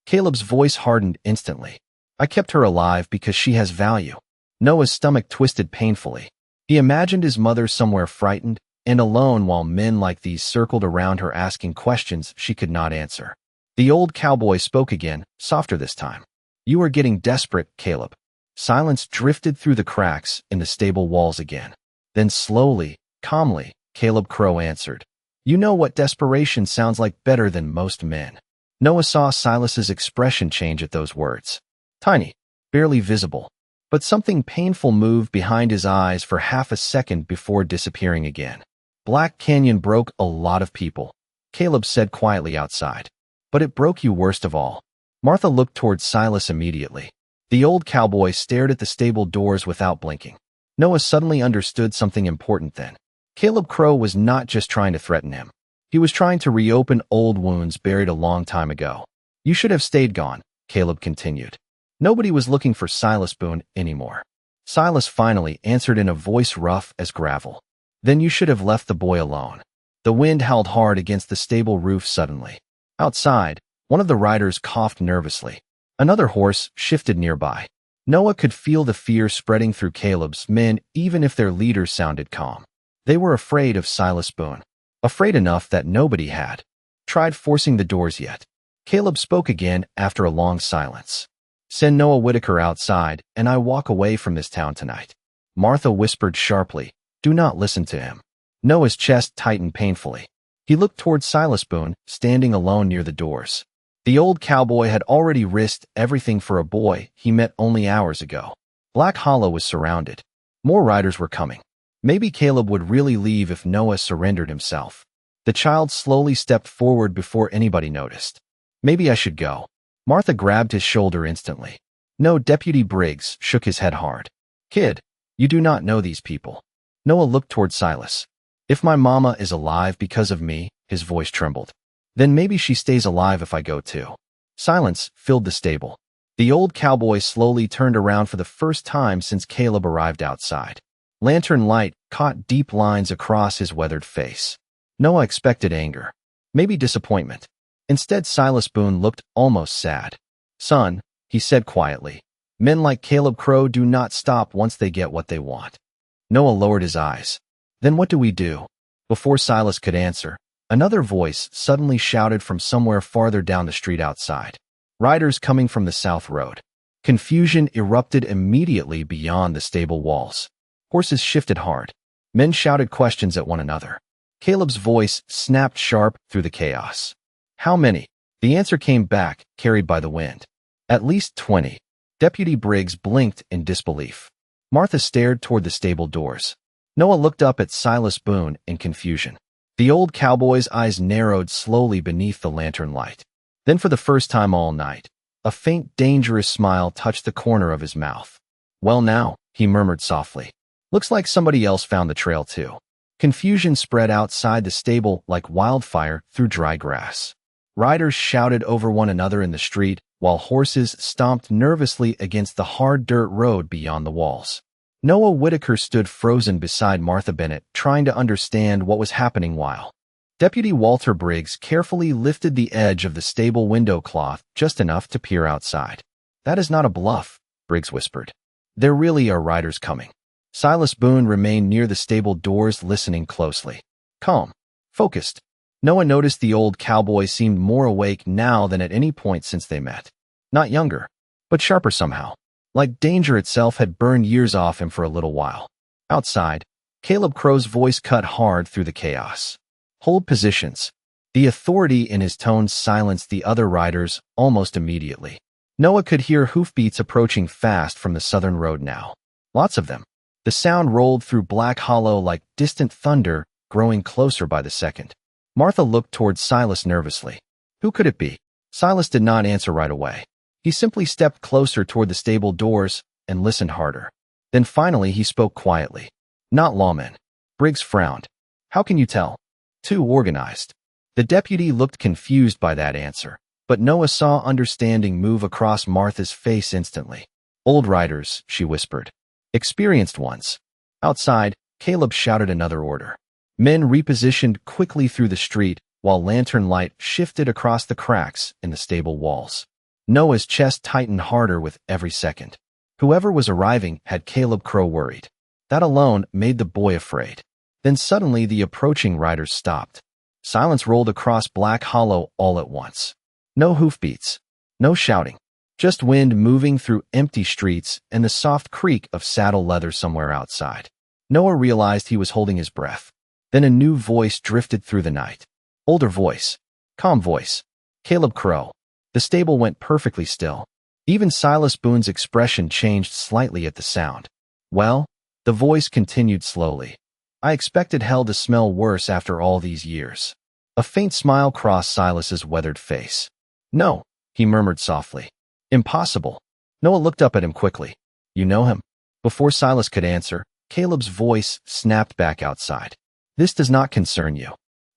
S1: Caleb's voice hardened instantly. I kept her alive because she has value. Noah's stomach twisted painfully. He imagined his mother somewhere frightened and alone while men like these circled around her asking questions she could not answer. The old cowboy spoke again, softer this time. You are getting desperate, Caleb. Silence drifted through the cracks in the stable walls again. Then slowly, calmly, Caleb Crow answered. You know what desperation sounds like better than most men. Noah saw Silas's expression change at those words. Tiny, barely visible. But something painful moved behind his eyes for half a second before disappearing again. Black Canyon broke a lot of people, Caleb said quietly outside. But it broke you worst of all. Martha looked toward Silas immediately. The old cowboy stared at the stable doors without blinking. Noah suddenly understood something important then. Caleb Crow was not just trying to threaten him. He was trying to reopen old wounds buried a long time ago. You should have stayed gone, Caleb continued. Nobody was looking for Silas Boone anymore. Silas finally answered in a voice rough as gravel. Then you should have left the boy alone. The wind howled hard against the stable roof suddenly. Outside, one of the riders coughed nervously. Another horse shifted nearby. Noah could feel the fear spreading through Caleb's men even if their leader sounded calm. They were afraid of Silas Boone. Afraid enough that nobody had tried forcing the doors yet. Caleb spoke again after a long silence. Send Noah Whitaker outside, and I walk away from this town tonight. Martha whispered sharply, do not listen to him. Noah's chest tightened painfully. He looked toward Silas Boone, standing alone near the doors. The old cowboy had already risked everything for a boy he met only hours ago. Black Hollow was surrounded. More riders were coming. Maybe Caleb would really leave if Noah surrendered himself. The child slowly stepped forward before anybody noticed. Maybe I should go. Martha grabbed his shoulder instantly. No, Deputy Briggs shook his head hard. Kid, you do not know these people. Noah looked toward Silas. If my mama is alive because of me, his voice trembled. Then maybe she stays alive if I go too. Silence filled the stable. The old cowboy slowly turned around for the first time since Caleb arrived outside. Lantern light caught deep lines across his weathered face. Noah expected anger, maybe disappointment. Instead, Silas Boone looked almost sad. Son, he said quietly, men like Caleb Crow do not stop once they get what they want. Noah lowered his eyes. Then what do we do? Before Silas could answer, another voice suddenly shouted from somewhere farther down the street outside. Riders coming from the south road. Confusion erupted immediately beyond the stable walls. Horses shifted hard. Men shouted questions at one another. Caleb's voice snapped sharp through the chaos. How many? The answer came back, carried by the wind. At least 20. Deputy Briggs blinked in disbelief. Martha stared toward the stable doors. Noah looked up at Silas Boone in confusion. The old cowboy's eyes narrowed slowly beneath the lantern light. Then for the first time all night, a faint, dangerous smile touched the corner of his mouth. Well now, he murmured softly. Looks like somebody else found the trail too. Confusion spread outside the stable like wildfire through dry grass. Riders shouted over one another in the street, while horses stomped nervously against the hard dirt road beyond the walls. Noah Whitaker stood frozen beside Martha Bennett, trying to understand what was happening while Deputy Walter Briggs carefully lifted the edge of the stable window cloth just enough to peer outside. That is not a bluff, Briggs whispered. There really are riders coming. Silas Boone remained near the stable doors listening closely. Calm. Focused. Noah noticed the old cowboy seemed more awake now than at any point since they met. Not younger, but sharper somehow. Like danger itself had burned years off him for a little while. Outside, Caleb Crow's voice cut hard through the chaos. Hold positions. The authority in his tone silenced the other riders almost immediately. Noah could hear hoofbeats approaching fast from the southern road now. Lots of them. The sound rolled through Black Hollow like distant thunder, growing closer by the second. Martha looked toward Silas nervously. Who could it be? Silas did not answer right away. He simply stepped closer toward the stable doors and listened harder. Then finally he spoke quietly. Not lawmen. Briggs frowned. How can you tell? Too organized. The deputy looked confused by that answer, but Noah saw understanding move across Martha's face instantly. Old riders, she whispered. Experienced ones. Outside, Caleb shouted another order. Men repositioned quickly through the street, while lantern light shifted across the cracks in the stable walls. Noah's chest tightened harder with every second. Whoever was arriving had Caleb Crow worried. That alone made the boy afraid. Then suddenly the approaching riders stopped. Silence rolled across Black Hollow all at once. No hoofbeats. No shouting. Just wind moving through empty streets and the soft creak of saddle leather somewhere outside. Noah realized he was holding his breath. Then a new voice drifted through the night. Older voice. Calm voice. Caleb Crow. The stable went perfectly still. Even Silas Boone's expression changed slightly at the sound. Well, the voice continued slowly. I expected hell to smell worse after all these years. A faint smile crossed Silas's weathered face. No, he murmured softly. Impossible. Noah looked up at him quickly. You know him? Before Silas could answer, Caleb's voice snapped back outside. This does not concern you.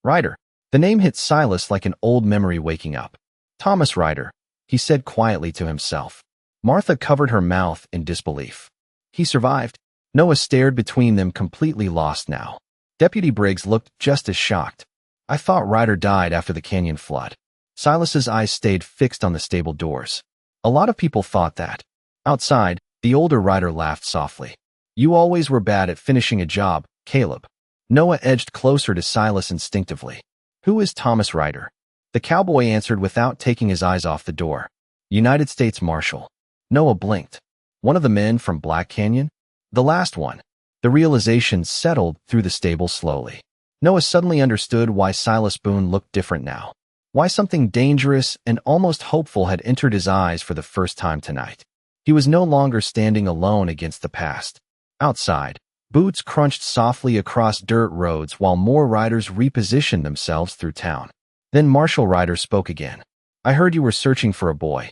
S1: Ryder. The name hit Silas like an old memory waking up. Thomas Ryder, he said quietly to himself. Martha covered her mouth in disbelief. He survived. Noah stared between them, completely lost now. Deputy Briggs looked just as shocked. I thought Ryder died after the canyon flood. Silas's eyes stayed fixed on the stable doors. A lot of people thought that. Outside, the older Ryder laughed softly. You always were bad at finishing a job, Caleb. Noah edged closer to Silas instinctively. Who is Thomas Ryder? The cowboy answered without taking his eyes off the door. United States Marshal. Noah blinked. One of the men from Black Canyon? The last one. The realization settled through the stable slowly. Noah suddenly understood why Silas Boone looked different now. Why something dangerous and almost hopeful had entered his eyes for the first time tonight. He was no longer standing alone against the past. Outside, boots crunched softly across dirt roads while more riders repositioned themselves through town. Then Marshal Ryder spoke again. I heard you were searching for a boy.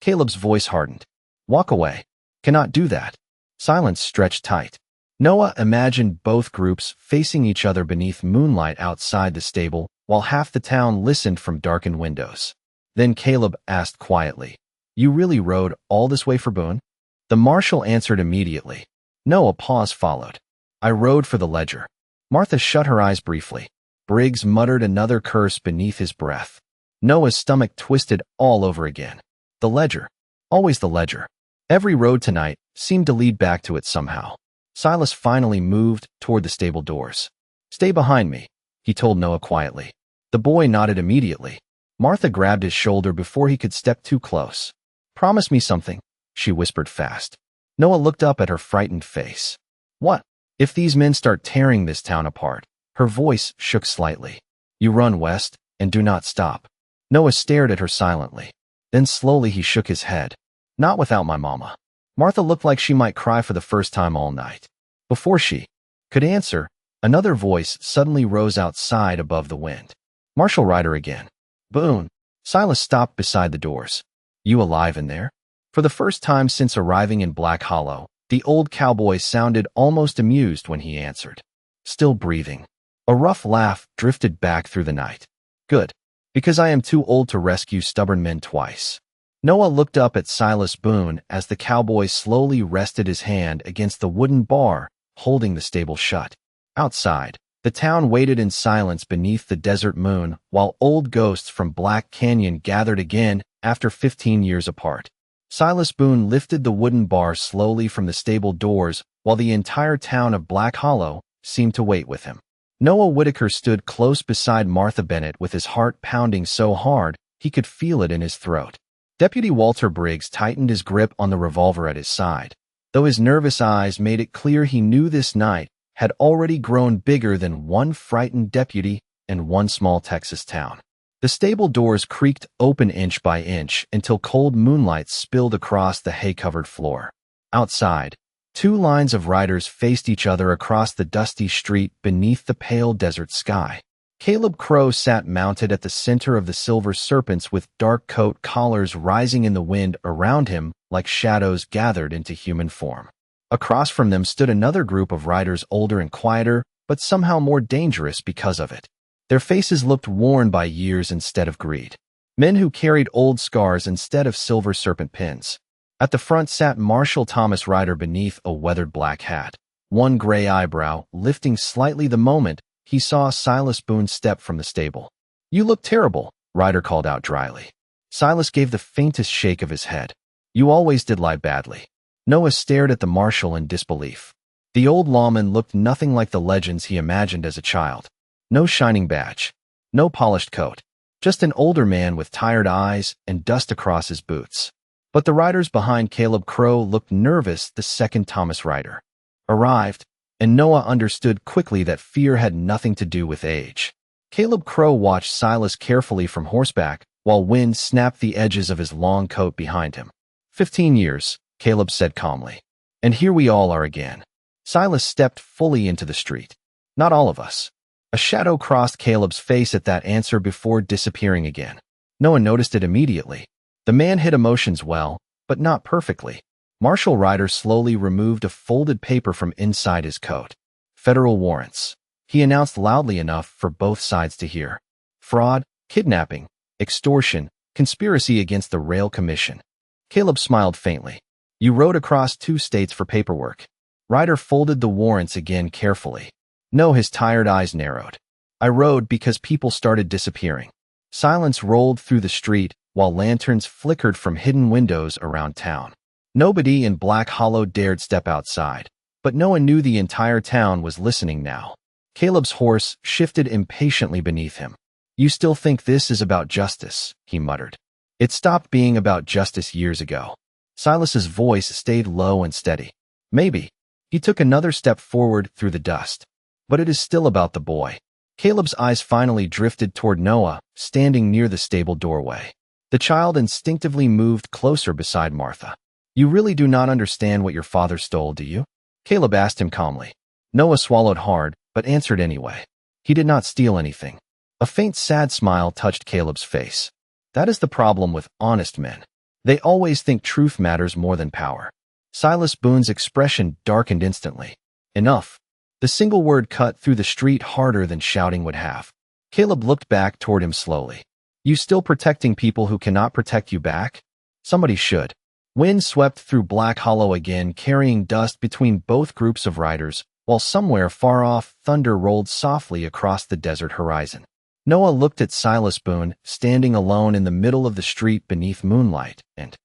S1: Caleb's voice hardened. Walk away. Cannot do that. Silence stretched tight. Noah imagined both groups facing each other beneath moonlight outside the stable, while half the town listened from darkened windows. Then Caleb asked quietly, You really rode all this way for Boone? The marshal answered immediately. No, a pause followed. I rode for the ledger. Martha shut her eyes briefly. Briggs muttered another curse beneath his breath. Noah's stomach twisted all over again. The ledger. Always the ledger. Every road tonight seemed to lead back to it somehow. Silas finally moved toward the stable doors. Stay behind me, he told Noah quietly. The boy nodded immediately. Martha grabbed his shoulder before he could step too close. Promise me something, she whispered fast. Noah looked up at her frightened face. What? If these men start tearing this town apart? Her voice shook slightly. You run west, and do not stop. Noah stared at her silently. Then slowly he shook his head. Not without my mama. Martha looked like she might cry for the first time all night. Before she could answer, another voice suddenly rose outside above the wind. Marshal Ryder again. Boone. Silas stopped beside the doors. You alive in there? For the first time since arriving in Black Hollow, the old cowboy sounded almost amused when he answered. Still breathing. A rough laugh drifted back through the night. Good. Because I am too old to rescue stubborn men twice. Noah looked up at Silas Boone as the cowboy slowly rested his hand against the wooden bar, holding the stable shut. Outside, the town waited in silence beneath the desert moon while old ghosts from Black Canyon gathered again after 15 years apart. Silas Boone lifted the wooden bar slowly from the stable doors while the entire town of Black Hollow seemed to wait with him. Noah Whitaker stood close beside Martha Bennett with his heart pounding so hard he could feel it in his throat. Deputy Walter Briggs tightened his grip on the revolver at his side, though his nervous eyes made it clear he knew this night had already grown bigger than one frightened deputy in one small Texas town. The stable doors creaked open inch by inch until cold moonlight spilled across the hay-covered floor. Outside, two lines of riders faced each other across the dusty street beneath the pale desert sky. Caleb Crow sat mounted at the center of the silver Serpents with dark coat collars rising in the wind around him like shadows gathered into human form. Across from them stood another group of riders older and quieter, but somehow more dangerous because of it. Their faces looked worn by years instead of greed. Men who carried old scars instead of silver serpent pins. At the front sat Marshal Thomas Ryder beneath a weathered black hat, one gray eyebrow lifting slightly the moment he saw Silas Boone step from the stable. You look terrible, Ryder called out dryly. Silas gave the faintest shake of his head. You always did lie badly. Noah stared at the marshal in disbelief. The old lawman looked nothing like the legends he imagined as a child. No shining badge. No polished coat. Just an older man with tired eyes and dust across his boots. But the riders behind Caleb Crow looked nervous the second Thomas Ryder arrived, and Noah understood quickly that fear had nothing to do with age. Caleb Crow watched Silas carefully from horseback while wind snapped the edges of his long coat behind him. 15 years, Caleb said calmly. And here we all are again. Silas stepped fully into the street. Not all of us. A shadow crossed Caleb's face at that answer before disappearing again. Noah noticed it immediately. The man hid emotions well, but not perfectly. Marshal Ryder slowly removed a folded paper from inside his coat. Federal warrants. He announced loudly enough for both sides to hear. Fraud, kidnapping, extortion, conspiracy against the Rail Commission. Caleb smiled faintly. You rode across 2 states for paperwork. Ryder folded the warrants again carefully. No, his tired eyes narrowed. I rode because people started disappearing. Silence rolled through the street while lanterns flickered from hidden windows around town. Nobody in Black Hollow dared step outside, but Noah knew the entire town was listening now. Caleb's horse shifted impatiently beneath him. You still think this is about justice, he muttered. It stopped being about justice years ago. Silas's voice stayed low and steady. Maybe. He took another step forward through the dust. But it is still about the boy. Caleb's eyes finally drifted toward Noah, standing near the stable doorway. The child instinctively moved closer beside Martha. You really do not understand what your father stole, do you? Caleb asked him calmly. Noah swallowed hard, but answered anyway. He did not steal anything. A faint sad smile touched Caleb's face. That is the problem with honest men. They always think truth matters more than power. Silas Boone's expression darkened instantly. Enough. The single word cut through the street harder than shouting would have. Caleb looked back toward him slowly. You still protecting people who cannot protect you back? Somebody should. Wind swept through Black Hollow again, carrying dust between both groups of riders, while somewhere far off, thunder rolled softly across the desert horizon. Noah looked at Silas Boone, standing alone in the middle of the street beneath moonlight, and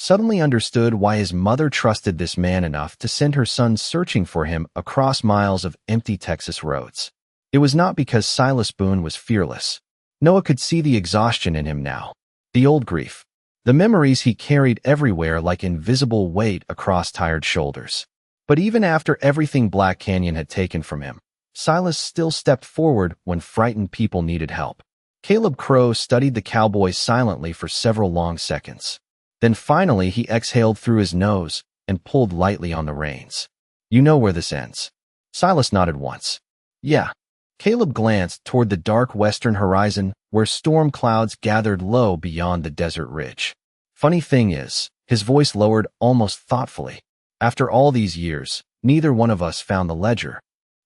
S1: suddenly understood why his mother trusted this man enough to send her son searching for him across miles of empty Texas roads. It was not because Silas Boone was fearless. Noah could see the exhaustion in him now. The old grief. The memories he carried everywhere like invisible weight across tired shoulders. But even after everything Black Canyon had taken from him, Silas still stepped forward when frightened people needed help. Caleb Crow studied the Cowboys silently for several long seconds. Then finally he exhaled through his nose and pulled lightly on the reins. You know where this ends. Silas nodded once. Yeah. Caleb glanced toward the dark western horizon where storm clouds gathered low beyond the desert ridge. Funny thing is, his voice lowered almost thoughtfully. After all these years, neither one of us found the ledger.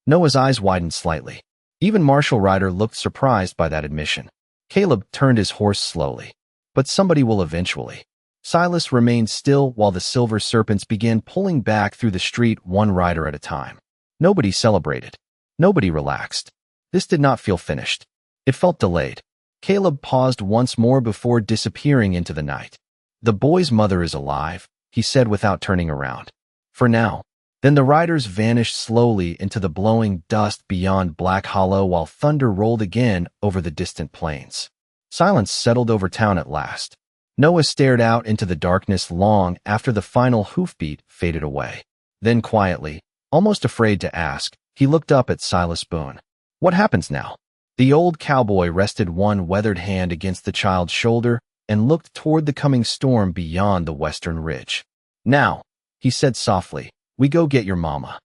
S1: Noah's eyes widened slightly. Even Marshall Ryder looked surprised by that admission. Caleb turned his horse slowly. But somebody will eventually. Silas remained still while the silver serpents began pulling back through the street one rider at a time. Nobody celebrated. Nobody relaxed. This did not feel finished. It felt delayed. Caleb paused once more before disappearing into the night. The boy's mother is alive, he said without turning around. For now. Then the riders vanished slowly into the blowing dust beyond Black Hollow while thunder rolled again over the distant plains. Silence settled over town at last. Noah stared out into the darkness long after the final hoofbeat faded away. Then quietly, almost afraid to ask, he looked up at Silas Boone. What happens now? The old cowboy rested one weathered hand against the child's shoulder and looked toward the coming storm beyond the western ridge. Now, he said softly, we go get your mama.